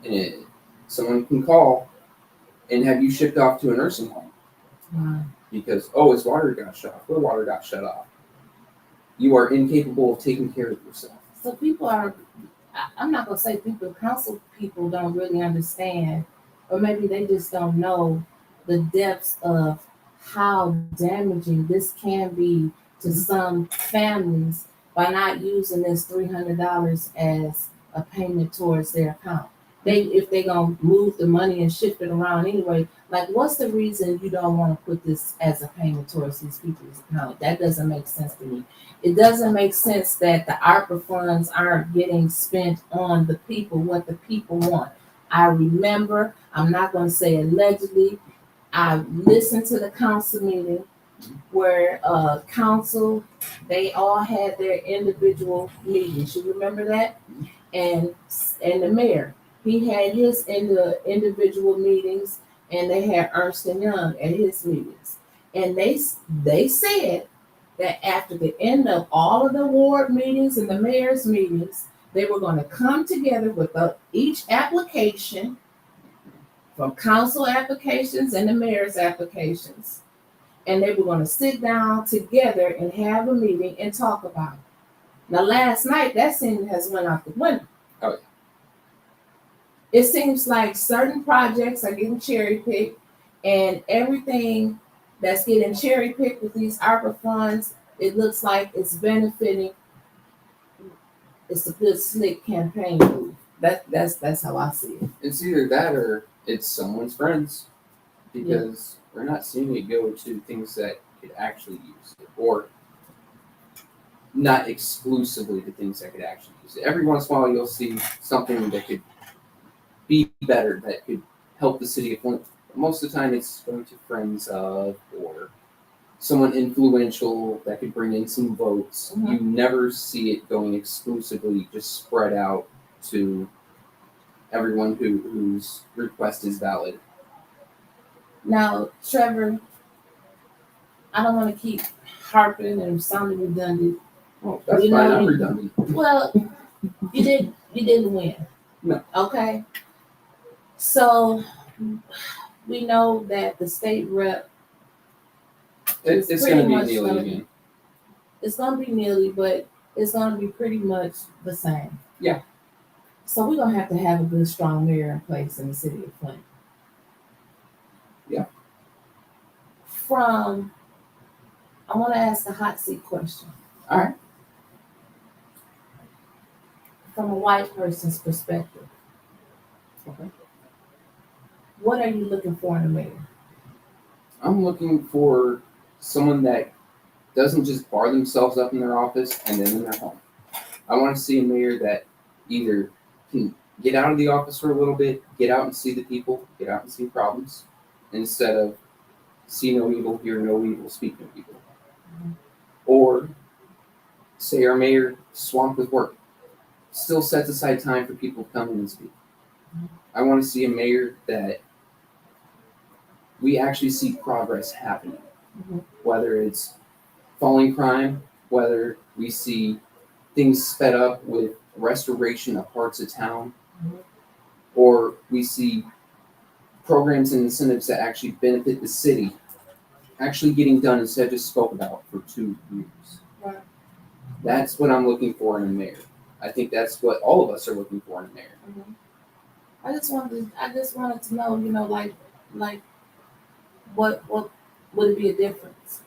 Speaker 2: And someone can call and have you shipped off to a nursing home.
Speaker 1: Wow.
Speaker 2: because, oh, his water got shut off. Their water got shut off. You are incapable of taking care of yourself.
Speaker 1: So people are, I'm not gonna say people, council people don't really understand, or maybe they just don't know the depths of how damaging this can be to some families by not using this $300 as a payment towards their account. If they gonna move the money and shift it around anyway, like what's the reason you don't want to put this as a payment towards these people's account? That doesn't make sense to me. It doesn't make sense that the ARPA funds aren't getting spent on the people, what the people want. I remember, I'm not going to say allegedly, I listened to the council meeting where council, they all had their individual meetings. You remember that? And the mayor, he had his in the individual meetings, and they had Ernst and Young at his meetings. And they said that after the end of all of the ward meetings and the mayor's meetings, they were going to come together with each application, from council applications and the mayor's applications, and they were going to sit down together and have a meeting and talk about it. Now, last night, that scene has went out the window.
Speaker 2: Oh, yeah.
Speaker 1: It seems like certain projects are getting cherry picked, and everything that's getting cherry picked with these ARPA funds, it looks like it's benefiting. It's a good slick campaign move. That's how I see it.
Speaker 2: It's either that or it's someone's friends, because we're not seeing it go to things that could actually use it, or not exclusively to things that could actually use it. Every once in a while, you'll see something that could be better, that could help the city of Flint. But most of the time, it's going to friends of, or someone influential that could bring in some votes.
Speaker 1: Mhm.
Speaker 2: You never see it going exclusively, just spread out to everyone whose request is valid.
Speaker 1: Now, Trevor, I don't want to keep harping and sounding redundant.
Speaker 2: Well, that's
Speaker 1: You
Speaker 2: fine.
Speaker 1: know-
Speaker 2: I'm redundant.
Speaker 1: Well, you didn't win.
Speaker 2: No.
Speaker 1: Okay. So we know that the state rep,
Speaker 2: It's
Speaker 1: It's
Speaker 2: going to
Speaker 1: pretty
Speaker 2: be
Speaker 1: much
Speaker 2: Neely
Speaker 1: gonna
Speaker 2: again.
Speaker 1: it's gonna be nearly, but it's gonna be pretty much the same.
Speaker 2: Yeah.
Speaker 1: So we're gonna have to have a good, strong mayor in place in the city of Flint.
Speaker 2: Yeah.
Speaker 1: I want to ask a hot seat question.
Speaker 2: All right.
Speaker 1: From a white person's perspective,
Speaker 2: Okay.
Speaker 1: what are you looking for in a mayor?
Speaker 2: I'm looking for someone that doesn't just bar themselves up in their office and then in their home. I want to see a mayor that either can get out of the office for a little bit, get out and see the people, get out and see problems, instead of see no evil, hear no evil, speak no evil. Or say our mayor swamped with work, still sets aside time for people to come in and speak. I want to see a mayor that we actually see progress happening,
Speaker 1: Mhm.
Speaker 2: whether it's falling crime, whether we see things sped up with restoration of parts of town,
Speaker 1: Mhm.
Speaker 2: or we see programs and incentives that actually benefit the city actually getting done instead of just spoke about for 2 years.
Speaker 1: Right.
Speaker 2: That's what I'm looking for in a mayor. I think that's what all of us are looking for in a mayor.
Speaker 1: Mhm. I just wanted to know, like what would it be a difference?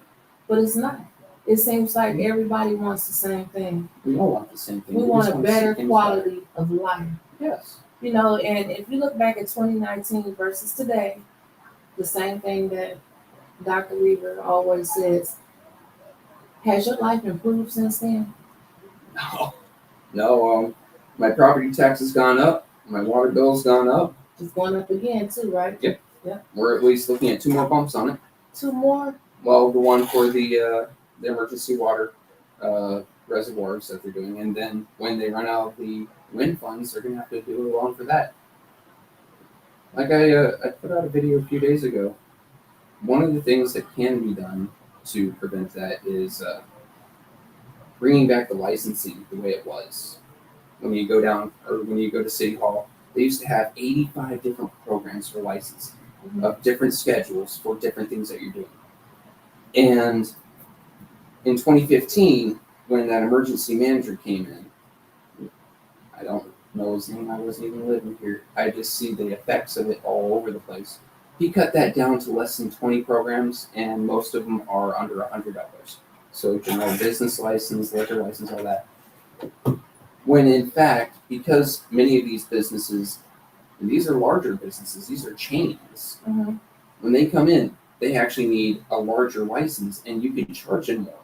Speaker 1: But it's not. It seems like everybody wants the same thing.
Speaker 2: We all want the same thing.
Speaker 1: We
Speaker 2: just
Speaker 1: want a
Speaker 2: wanna see
Speaker 1: better
Speaker 2: things
Speaker 1: quality of life.
Speaker 2: better. Yes.
Speaker 1: And if you look back at 2019 versus today, the same thing that Dr. Weaver always says, has your life improved since then?
Speaker 2: No. My property tax has gone up. My water bill's gone up.
Speaker 1: It's going up again too, right?
Speaker 2: Yep.
Speaker 1: Yeah.
Speaker 2: We're at least looking at 2 more bumps on it.
Speaker 1: 2 more?
Speaker 2: Well, the one for the emergency water reservoirs that they're doing, and then when they run out of the wind funds, they're gonna have to do a loan for that. Like I put out a video a few days ago. One of the things that can be done to prevent that is bringing back the licensing the way it was. When you go down or when you go to City Hall, they used to have 85 different programs for licensing
Speaker 1: Mhm.
Speaker 2: of different schedules for different things that you're doing. And in 2015, when that emergency manager came in, I don't know his name, I wasn't even living here. I just see the effects of it all over the place. He cut that down to less than 20 programs, and most of them are under $100. So general business license, liquor license, all that. When in fact, because many of these businesses, and these are larger businesses, these are chains,
Speaker 1: Mm-hmm.
Speaker 2: when they come in, they actually need a larger license, and you can charge them more.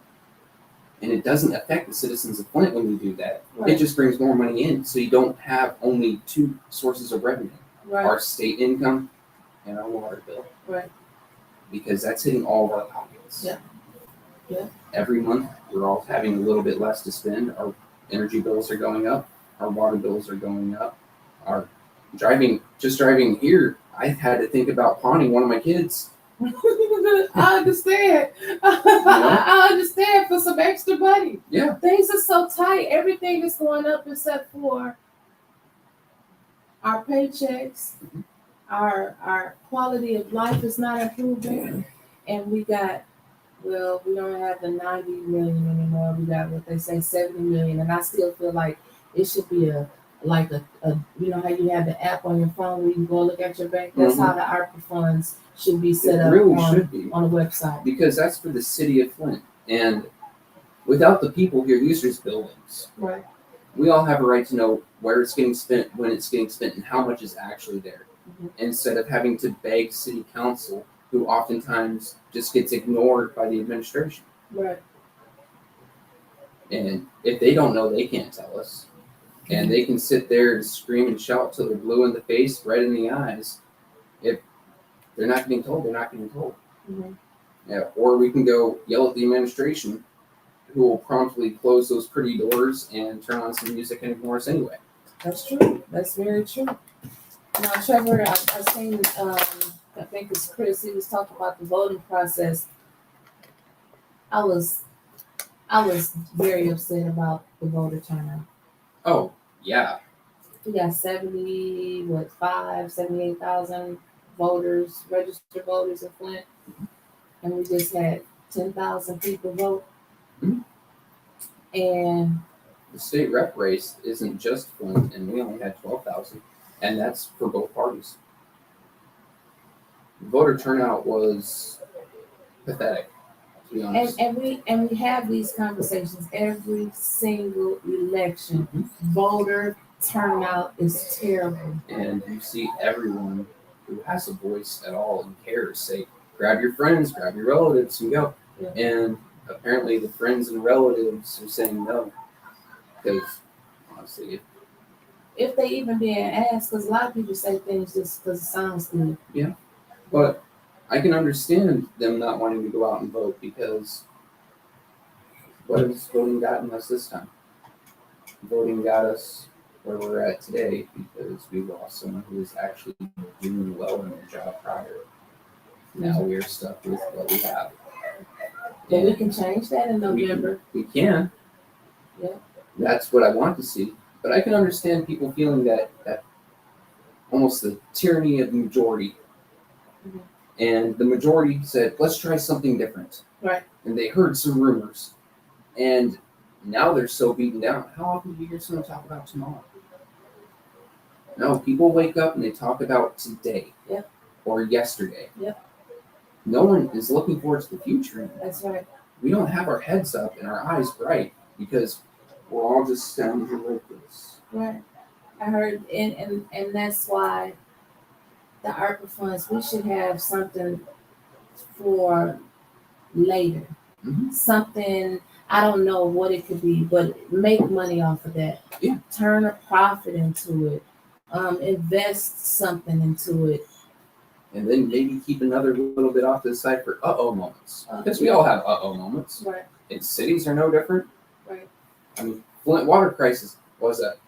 Speaker 2: And it doesn't affect the citizens of Flint when you do that.
Speaker 1: Right.
Speaker 2: It just brings more money in, so you don't have only two sources of revenue:
Speaker 1: Right.
Speaker 2: our state income and our water bill.
Speaker 1: Right.
Speaker 2: Because that's hitting all of our pockets.
Speaker 1: Yeah. Yeah.
Speaker 2: Every month, we're all having a little bit less to spend. Our energy bills are going up. Our water bills are going up. Our driving here, I had to think about pawning one of my kids.
Speaker 1: I understand. I understand for some extra money.
Speaker 2: Yeah.
Speaker 1: Things are so tight. Everything is going up except for our paychecks.
Speaker 2: Mhm.
Speaker 1: Our quality of life is not improving. And we don't have the 90 million anymore. We got what they say 70 million. And I still feel like it should be a you know how you have the app on your phone where you can go look at your bank? That's how the ARPA funds should be set
Speaker 2: It
Speaker 1: up
Speaker 2: really should be.
Speaker 1: on the website.
Speaker 2: Because that's for the city of Flint. And without the people here, these are just buildings.
Speaker 1: Right.
Speaker 2: We all have a right to know where it's getting spent, when it's getting spent, and how much is actually there.
Speaker 1: Mhm.
Speaker 2: Instead of having to beg city council, who oftentimes just gets ignored by the administration.
Speaker 1: Right.
Speaker 2: And if they don't know, they can't tell us. And they can sit there and scream and shout till they're blue in the face, red in the eyes. If they're not getting told, they're not getting told.
Speaker 1: Mm-hmm.
Speaker 2: Yeah, or we can go yell at the administration, who will promptly close those pretty doors and turn on some music and ignore us anyway.
Speaker 1: That's true. That's very true. Now, Trevor, I've seen, I think it's Chris, he was talking about the voting process. I was very upset about the voter turnout.
Speaker 2: Oh, yeah.
Speaker 1: We got 78,000 voters, registered voters in Flint. And we just had 10,000 people vote.
Speaker 2: Mhm.
Speaker 1: And
Speaker 2: The state rep race isn't just Flint, and we only had 12,000, and that's for both parties. Voter turnout was pathetic, to be honest.
Speaker 1: and we have these conversations every single election.
Speaker 2: Mhm.
Speaker 1: Voter turnout is terrible.
Speaker 2: And you see everyone who has a voice at all and cares say, grab your friends, grab your relatives, and go.
Speaker 1: Yeah.
Speaker 2: And apparently the friends and relatives are saying no. Because, honestly,
Speaker 1: If they even being asked, because a lot of people say things just because it sounds good.
Speaker 2: but I can understand them not wanting to go out and vote, because what has voting gotten us this time? Voting got us where we're at today because we lost someone who was actually doing well in their job prior. Now we're stuck with what we have.
Speaker 1: But we
Speaker 2: And
Speaker 1: can change that in November.
Speaker 2: we can.
Speaker 1: Yeah.
Speaker 2: That's what I want to see. But I can understand people feeling that almost the tyranny of the majority.
Speaker 1: Mhm.
Speaker 2: And the majority said, let's try something different.
Speaker 1: Right.
Speaker 2: And they heard some rumors. And now they're so beaten down. How often do you hear someone talk about tomorrow? No, people wake up and they talk about today.
Speaker 1: Yep.
Speaker 2: Or yesterday.
Speaker 1: Yep.
Speaker 2: No one is looking forward to the future anymore.
Speaker 1: That's right.
Speaker 2: We don't have our heads up and our eyes bright because we're all just standing here like this.
Speaker 1: Right. I heard, and that's why the ARPA funds, we should have something for later.
Speaker 2: Mhm.
Speaker 1: Something, I don't know what it could be, but make money off of that.
Speaker 2: Yeah.
Speaker 1: Turn a profit into it. Invest something into it.
Speaker 2: And then maybe keep another little bit off to the side for uh-oh moments. Because we all have uh-oh moments.
Speaker 1: Right.
Speaker 2: And cities are no different.
Speaker 1: Right.
Speaker 2: I mean, Flint water crisis was it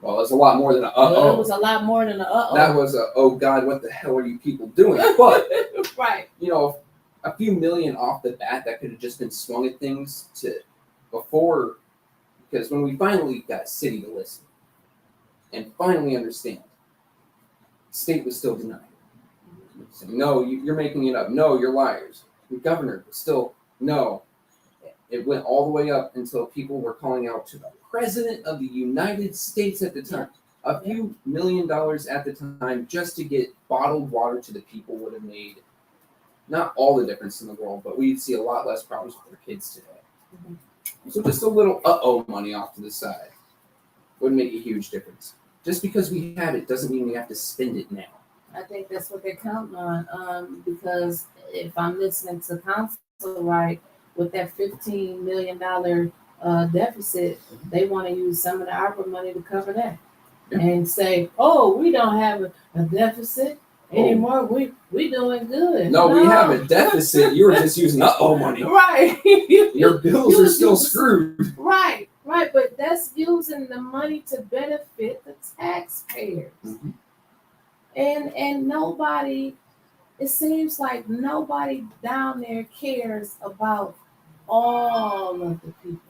Speaker 2: was a lot more than a
Speaker 1: Well, it
Speaker 2: uh-oh.
Speaker 1: was a lot more than a uh-oh.
Speaker 2: That was a, oh God, what the hell are you people doing? But,
Speaker 1: right.
Speaker 2: you know, a few million off the bat that could have just been swung at things to before, because when we finally got city to listen and finally understand, the state was still denying. Saying, no, you're making it up. No, you're liars. The governor still no. It went all the way up until people were calling out to the president of the United States at the time. A few $1 million at the time just to get bottled water to the people would have made not all the difference in the world, but we'd see a lot less problems with our kids today. Mm-hmm. So just a little money off to the side would make a huge difference. Just because we have it doesn't mean we have to spend it now.
Speaker 1: I think that's what they're counting on. Because if I'm listening to council right, with that $15 million deficit, they want to use some of the ARPA money to cover that, and say, "Oh, we don't have a deficit anymore. We doing good."
Speaker 2: No, we have a deficit. You were just using money.
Speaker 1: Right.
Speaker 2: Your bills are still screwed.
Speaker 1: Right. But that's using the money to benefit the taxpayers.
Speaker 2: Mm-hmm.
Speaker 1: And nobody, it seems like nobody down there cares about all of the people.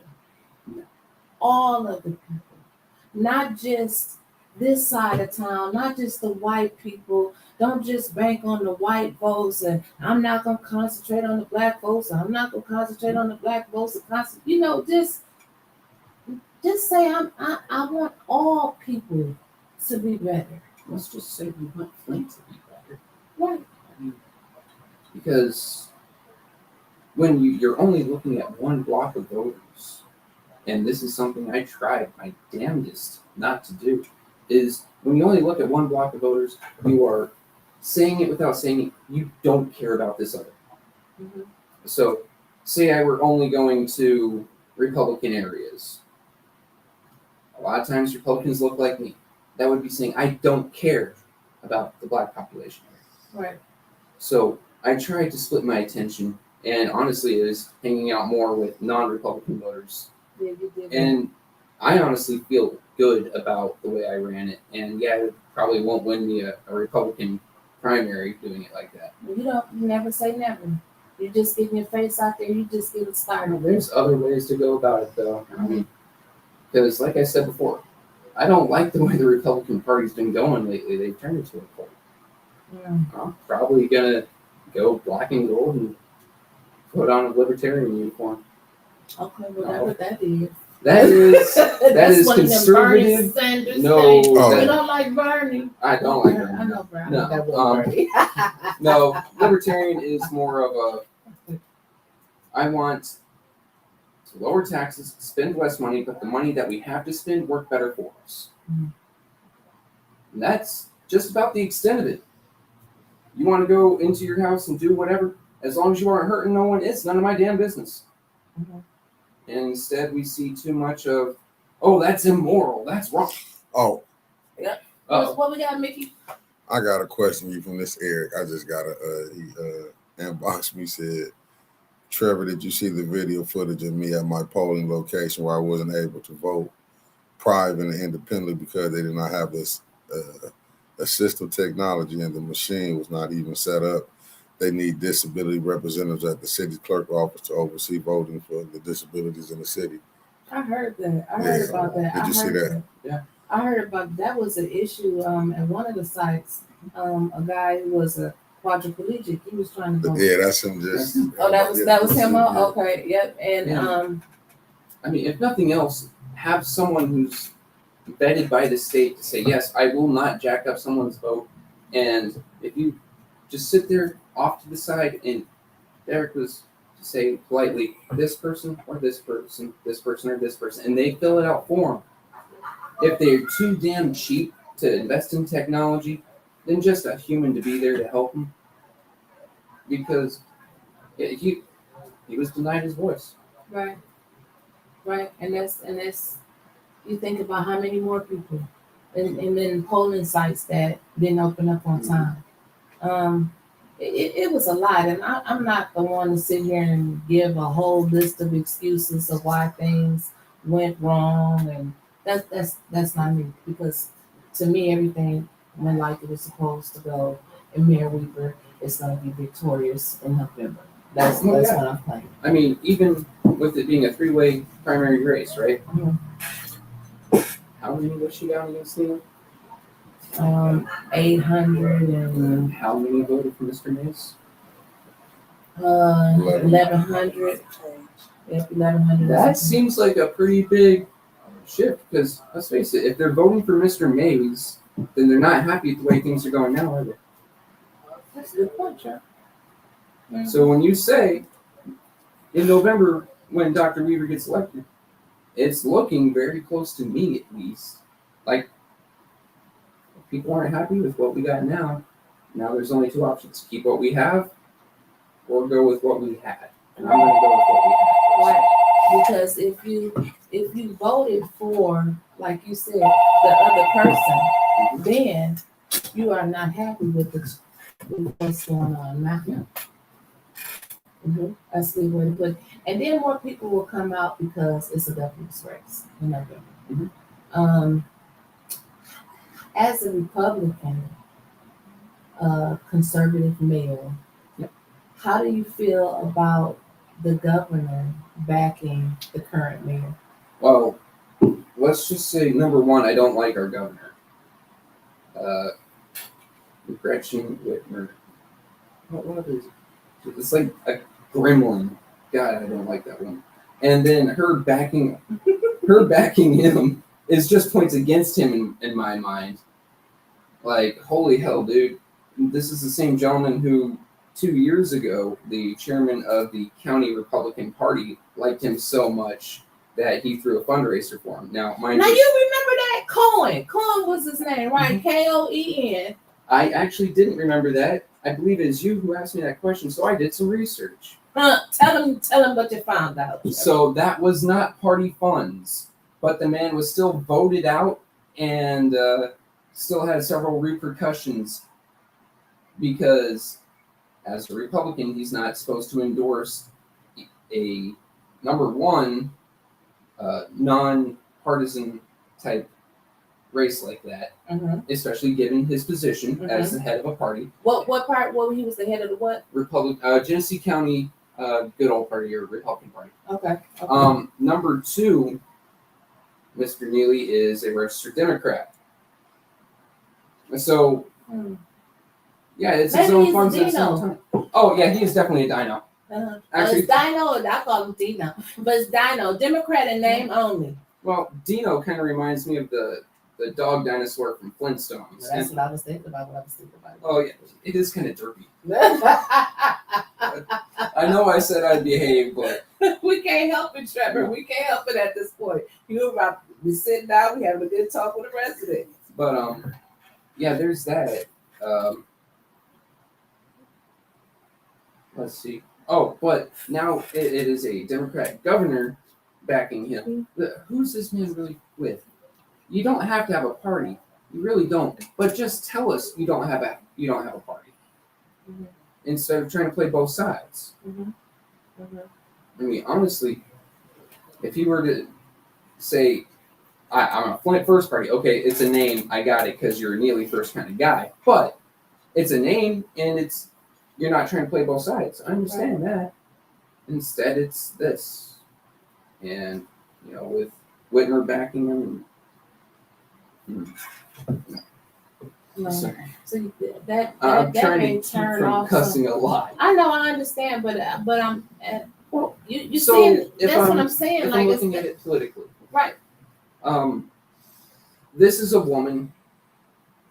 Speaker 1: All of the people. Not just this side of town, not just the white people. Don't just bank on the white votes, and I'm not going to concentrate on the black votes, and I'm not going to concentrate on the black votes. Just say I want all people to be better.
Speaker 2: Let's just say we want Flint to be better.
Speaker 1: Right.
Speaker 2: Because when you're only looking at one block of voters, and this is something I tried my damnedest not to do, is when you only look at one block of voters, you are saying it without saying it. You don't care about this other.
Speaker 1: Mm-hmm.
Speaker 2: So, say I were only going to Republican areas. A lot of times Republicans look like me. That would be saying I don't care about the black population.
Speaker 1: Right.
Speaker 2: So I tried to split my attention, and honestly, it was hanging out more with non-Republican voters.
Speaker 1: Yeah, you did.
Speaker 2: And I honestly feel good about the way I ran it. And yeah, it probably won't win me a Republican primary doing it like that.
Speaker 1: You never say never. You're just getting your face out there. You just getting started.
Speaker 2: There's other ways to go about it, though.
Speaker 1: Mm-hmm.
Speaker 2: Because, like I said before, I don't like the way the Republican Party's been going lately. They've turned into a cult. I'm probably gonna go black and gold and put on a libertarian uniform.
Speaker 1: Okay, whatever that is.
Speaker 2: That is
Speaker 1: one
Speaker 2: conservative.
Speaker 1: Of them Bernie Sanders
Speaker 2: No,
Speaker 1: things.
Speaker 3: Oh.
Speaker 1: You don't like Bernie.
Speaker 2: I don't like Bernie.
Speaker 1: I know Bernie.
Speaker 2: No,
Speaker 1: That was Bernie.
Speaker 2: No, libertarian is more of I want to lower taxes, spend less money, but the money that we have to spend work better for us.
Speaker 1: Mm-hmm.
Speaker 2: And that's just about the extent of it. You want to go into your house and do whatever, as long as you aren't hurting no one, it's none of my damn business.
Speaker 1: Mm-hmm.
Speaker 2: And instead we see too much of, oh, that's immoral, that's wrong.
Speaker 3: Oh,
Speaker 1: What we got, Mickey?
Speaker 3: I got a question you from this Eric. I just got he inboxed me, said, Trevor, did you see the video footage of me at my polling location where I wasn't able to vote private and independently because they did not have this assistive technology and the machine was not even set up? They need disability representatives at the city clerk office to oversee voting for the disabilities in the city.
Speaker 1: I heard that. I heard about that.
Speaker 3: Did you see that?
Speaker 2: Yeah.
Speaker 1: I heard about that was an issue at one of the sites. A guy who was a quadriplegic. He was trying to vote.
Speaker 3: Yeah, that's him. Just
Speaker 1: that was him.
Speaker 3: Yeah.
Speaker 1: Okay, yep. And
Speaker 2: I mean, if nothing else, have someone who's vetted by the state to say, yes, I will not jack up someone's vote. And if you just sit there off to the side, and Derek was to say politely, this person or this person, this person or this person, and they fill it out for them. If they're too damn cheap to invest in technology, then just a human to be there to help them. Because he was denied his voice.
Speaker 1: right, and that's you think about how many more people, and then polling sites that didn't open up on time. It was a lot, and I'm not the one to sit here and give a whole list of excuses of why things went wrong, and that's not me, because to me everything went like it was supposed to go, and Mayor Weaver is going to be victorious in November. That's what I'm playing.
Speaker 2: I mean, even with it being a three-way primary race, right?
Speaker 1: Mm-hmm.
Speaker 2: How many was she down against Nina?
Speaker 1: 800 and
Speaker 2: How many voted for Mr. Mace?
Speaker 1: 1100. Yep, 1100.
Speaker 2: That seems like a pretty big shift because let's face it, if they're voting for Mr. Mays, then they're not happy with the way things are going now, are they?
Speaker 1: That's a good point, Chuck. Mhm.
Speaker 2: So when you say in November when Dr. Weaver gets elected, it's looking very close to me at least. Like if people aren't happy with what we got now there's only two options. Keep what we have or go with what we had. And I'm gonna go with what we had.
Speaker 1: Right. Because if you voted for, like you said, the other person, then you are not happy with what's going on now.
Speaker 2: Yeah.
Speaker 1: That's the way to put it. And then more people will come out because it's a governor's race in November. As a Republican, conservative mayor, how do you feel about the governor backing the current mayor?
Speaker 2: Well, let's just say number one, I don't like our governor. Gretchen Whitmer. What is it? It's like a gremlin. God, I don't like that one. And then her backing him is just points against him in my mind. Like, holy hell, dude. This is the same gentleman who 2 years ago, the chairman of the county Republican Party liked him so much that he threw a fundraiser for him. Now,
Speaker 1: you remember that? Cohen. Cohen was his name, right? Koen.
Speaker 2: I actually didn't remember that. I believe it is you who asked me that question, so I did some research.
Speaker 1: Tell him what you found out.
Speaker 2: So that was not party funds, but the man was still voted out and still had several repercussions because as a Republican, he's not supposed to endorse a number one non-partisan type race like that, especially given his position as the head of a party.
Speaker 1: What part? Well, he was the head of the what?
Speaker 2: Genesee County good old party or Republican Party.
Speaker 1: Okay.
Speaker 2: Number two, Mr. Neely is a registered Democrat. So, yeah, it's his own funds at the same time. Oh, yeah, he is definitely a dino.
Speaker 1: Actually, it's Dino. I call him Dino, but it's Dino, Democrat in name only.
Speaker 2: Well, Dino kind of reminds me of the dog dinosaur from Flintstones.
Speaker 1: Well, that's what I was thinking about.
Speaker 2: Oh yeah, it is kind of derpy. I know I said I'd behave, but
Speaker 1: we can't help it, Trevor. We can't help it at this point. You're about to be sitting down. We having a good talk with the residents.
Speaker 2: But yeah, there's that. Let's see. Oh, but now it is a Democrat governor backing him. Who's this man really with? You don't have to have a party. You really don't. But just tell us you don't have a party. Instead of trying to play both sides. I mean, honestly, if you were to say, I'm a Flint First Party, okay, it's a name, I got it because you're a Neely First kind of guy. But it's a name and you're not trying to play both sides. I understand that. Instead, it's this. And, with Whitmer backing him. Sorry.
Speaker 1: So that
Speaker 2: I'm trying
Speaker 1: may
Speaker 2: to keep
Speaker 1: turn
Speaker 2: from
Speaker 1: off
Speaker 2: cussing a lot.
Speaker 1: I know, I understand, but I'm
Speaker 2: Well,
Speaker 1: you
Speaker 2: so
Speaker 1: see, that's what I'm saying.
Speaker 2: If
Speaker 1: like
Speaker 2: I'm looking at it politically,
Speaker 1: right?
Speaker 2: This is a woman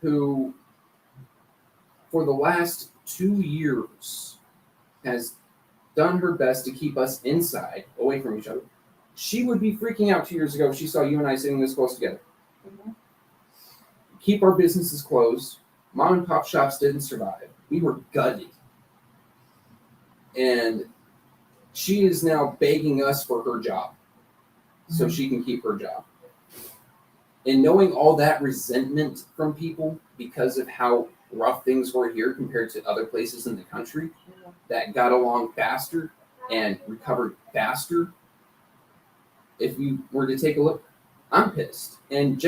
Speaker 2: who, for the last 2 years, has done her best to keep us inside, away from each other. She would be freaking out 2 years ago if she saw you and I sitting this close together. Keep our businesses closed. Mom and pop shops didn't survive. We were gutted. And she is now begging us for her job so she can keep her job. And knowing all that resentment from people because of how rough things were here compared to other places in the country that got along faster and recovered faster, if you were to take a look, I'm pissed. And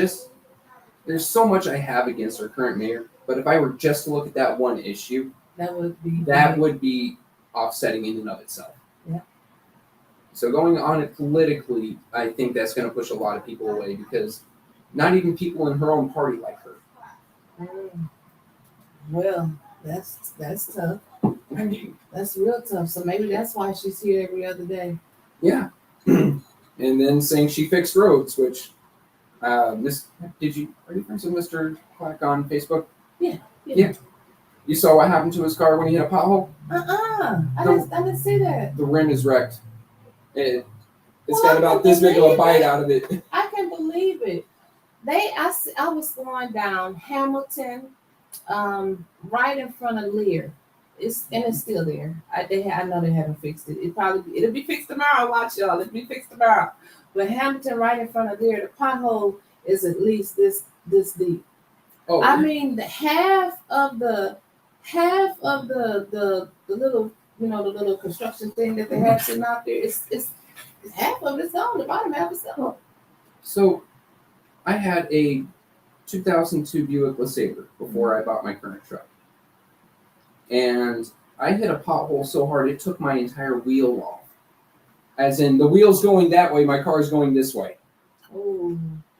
Speaker 2: there's so much I have against our current mayor, but if I were just to look at that one issue, that would be offsetting in and of itself.
Speaker 1: Yeah.
Speaker 2: So going on it politically, I think that's going to push a lot of people away because not even people in her own party like her.
Speaker 1: Well, that's tough. That's real tough. So maybe that's why she's here every other day.
Speaker 2: Yeah. And then saying she fixed roads, which are you friends with Mr. Clack on Facebook?
Speaker 1: Yeah.
Speaker 2: You saw what happened to his car when he hit a pothole?
Speaker 1: I didn't see that.
Speaker 2: The rim is wrecked. It's
Speaker 1: Well,
Speaker 2: got
Speaker 1: I
Speaker 2: about
Speaker 1: can
Speaker 2: this big of a
Speaker 1: believe
Speaker 2: bite
Speaker 1: it.
Speaker 2: out of it.
Speaker 1: I can believe it. I was going down Hamilton, right in front of Lear. It's still there. I know they haven't fixed it. It'll be fixed tomorrow. Watch y'all. It'll be fixed tomorrow. But Hamilton, right in front of Lear, the pothole is at least this deep.
Speaker 2: Oh,
Speaker 1: I mean, the half of the little the little construction thing that they have sitting out there. It's half of it's gone. The bottom half is gone.
Speaker 2: so I had a 2002 Buick LeSabre before I bought my current truck. And I hit a pothole so hard it took my entire wheel off. As in, the wheel's going that way, my car's going this way.
Speaker 1: Oh,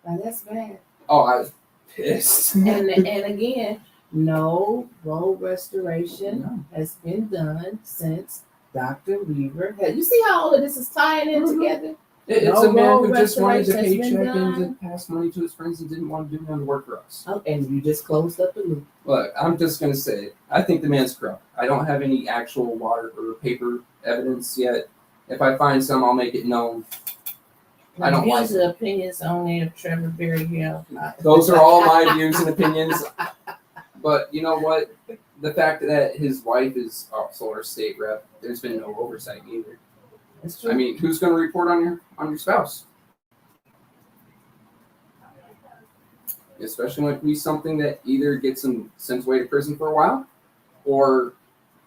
Speaker 1: now that's bad.
Speaker 2: Oh, I was pissed.
Speaker 1: And again, no road restoration has been done since Dr. Weaver. You see how all of this is tying in together?
Speaker 2: It's a man who just wanted to
Speaker 1: restoration has been
Speaker 2: paycheck and to
Speaker 1: done.
Speaker 2: pass money to his friends and didn't want to do none of the work for us.
Speaker 1: Oh, and you just closed up the loop.
Speaker 2: Look, I'm just going to say it. I think the man's corrupt. I don't have any actual water or paper evidence yet. If I find some, I'll make it known. I don't like
Speaker 1: the opinions only of Trevor Berryhill.
Speaker 2: Those are all my views and opinions. But you know what? The fact that his wife is also our state rep, there's been no oversight either.
Speaker 1: That's true.
Speaker 2: I mean, who's going to report on your spouse? Especially when it be something that either gets him sent away to prison for a while, or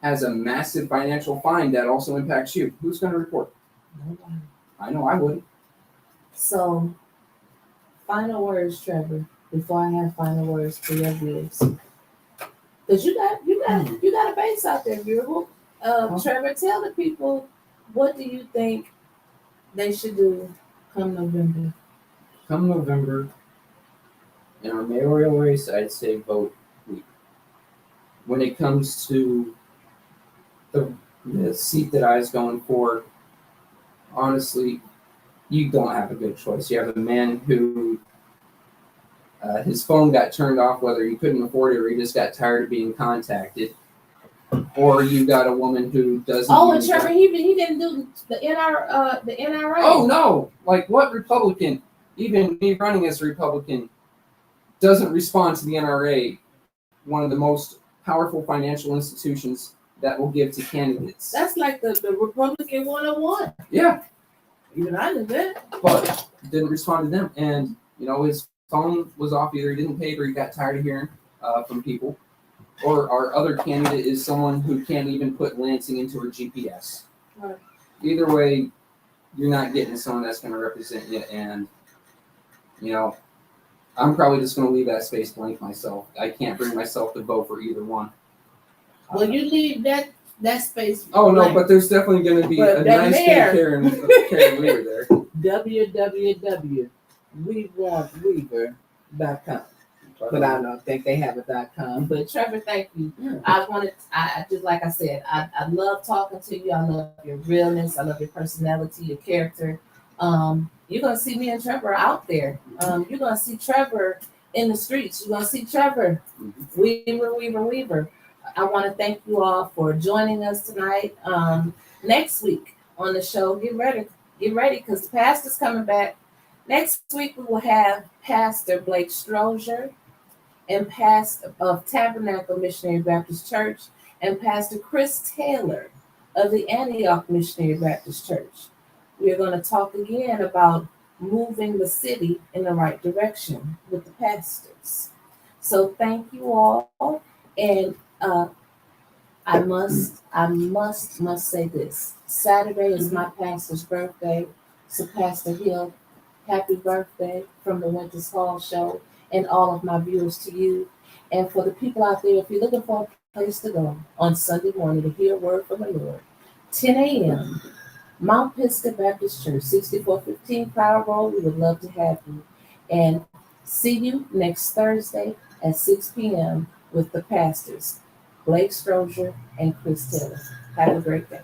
Speaker 2: has a massive financial fine that also impacts you. Who's going to report?
Speaker 1: Nobody.
Speaker 2: I know I would.
Speaker 1: So, final words, Trevor. Before I have final words for your viewers, because you got a base out there, viewable. Trevor, tell the people, what do you think they should do come November?
Speaker 2: Come November, in our mayoral race, I'd say vote Weaver. When it comes to the seat that I was going for, honestly, you don't have a good choice. You have a man who his phone got turned off, whether he couldn't afford it or he just got tired of being contacted. Or you got a woman who doesn't.
Speaker 1: Oh, and Trevor, he didn't do the NRA.
Speaker 2: Oh no! Like, what Republican, even me running as a Republican, doesn't respond to the NRA, one of the most powerful financial institutions that will give to candidates?
Speaker 1: That's like the Republican 101.
Speaker 2: Yeah.
Speaker 1: Even I knew that.
Speaker 2: But didn't respond to them, and his phone was off. Either he didn't pay it or he got tired of hearing from people. Or our other candidate is someone who can't even put Lansing into her GPS.
Speaker 1: Right.
Speaker 2: Either way, you're not getting someone that's going to represent you, and I'm probably just going to leave that space blank myself. I can't bring myself to vote for either one.
Speaker 1: Well, you leave that space.
Speaker 2: Oh no,
Speaker 1: blank.
Speaker 2: but there's definitely going to be a nice big Karen Weaver there.
Speaker 1: www.wewantweaver.com. But I don't think they have a .com. But Trevor, thank you. I just like I said, I love talking to you. I love your realness. I love your personality, your character. You're gonna see me and Trevor out there. You're gonna see Trevor in the streets. You're gonna see Trevor Weaver. I want to thank you all for joining us tonight. Next week on the show, get ready because the pastor's coming back. Next week we will have Pastor Blake Strozier and pastor of Tabernacle Missionary Baptist Church, and Pastor Chris Taylor of the Antioch Missionary Baptist Church. We are going to talk again about moving the city in the right direction with the pastors. So thank you all, and I must say this. Saturday is my pastor's birthday, so Pastor Hill, happy birthday from the Wyntis Hall Show, and all of my viewers to you. And for the people out there, if you're looking for a place to go on Sunday morning to hear a word from the Lord, 10 a.m., Mount Pisgah Baptist Church, 6415 Cloud Road. We would love to have you. And see you next Thursday at 6 p.m. with the pastors, Blake Strozier, and Chris Taylor. Have a great day.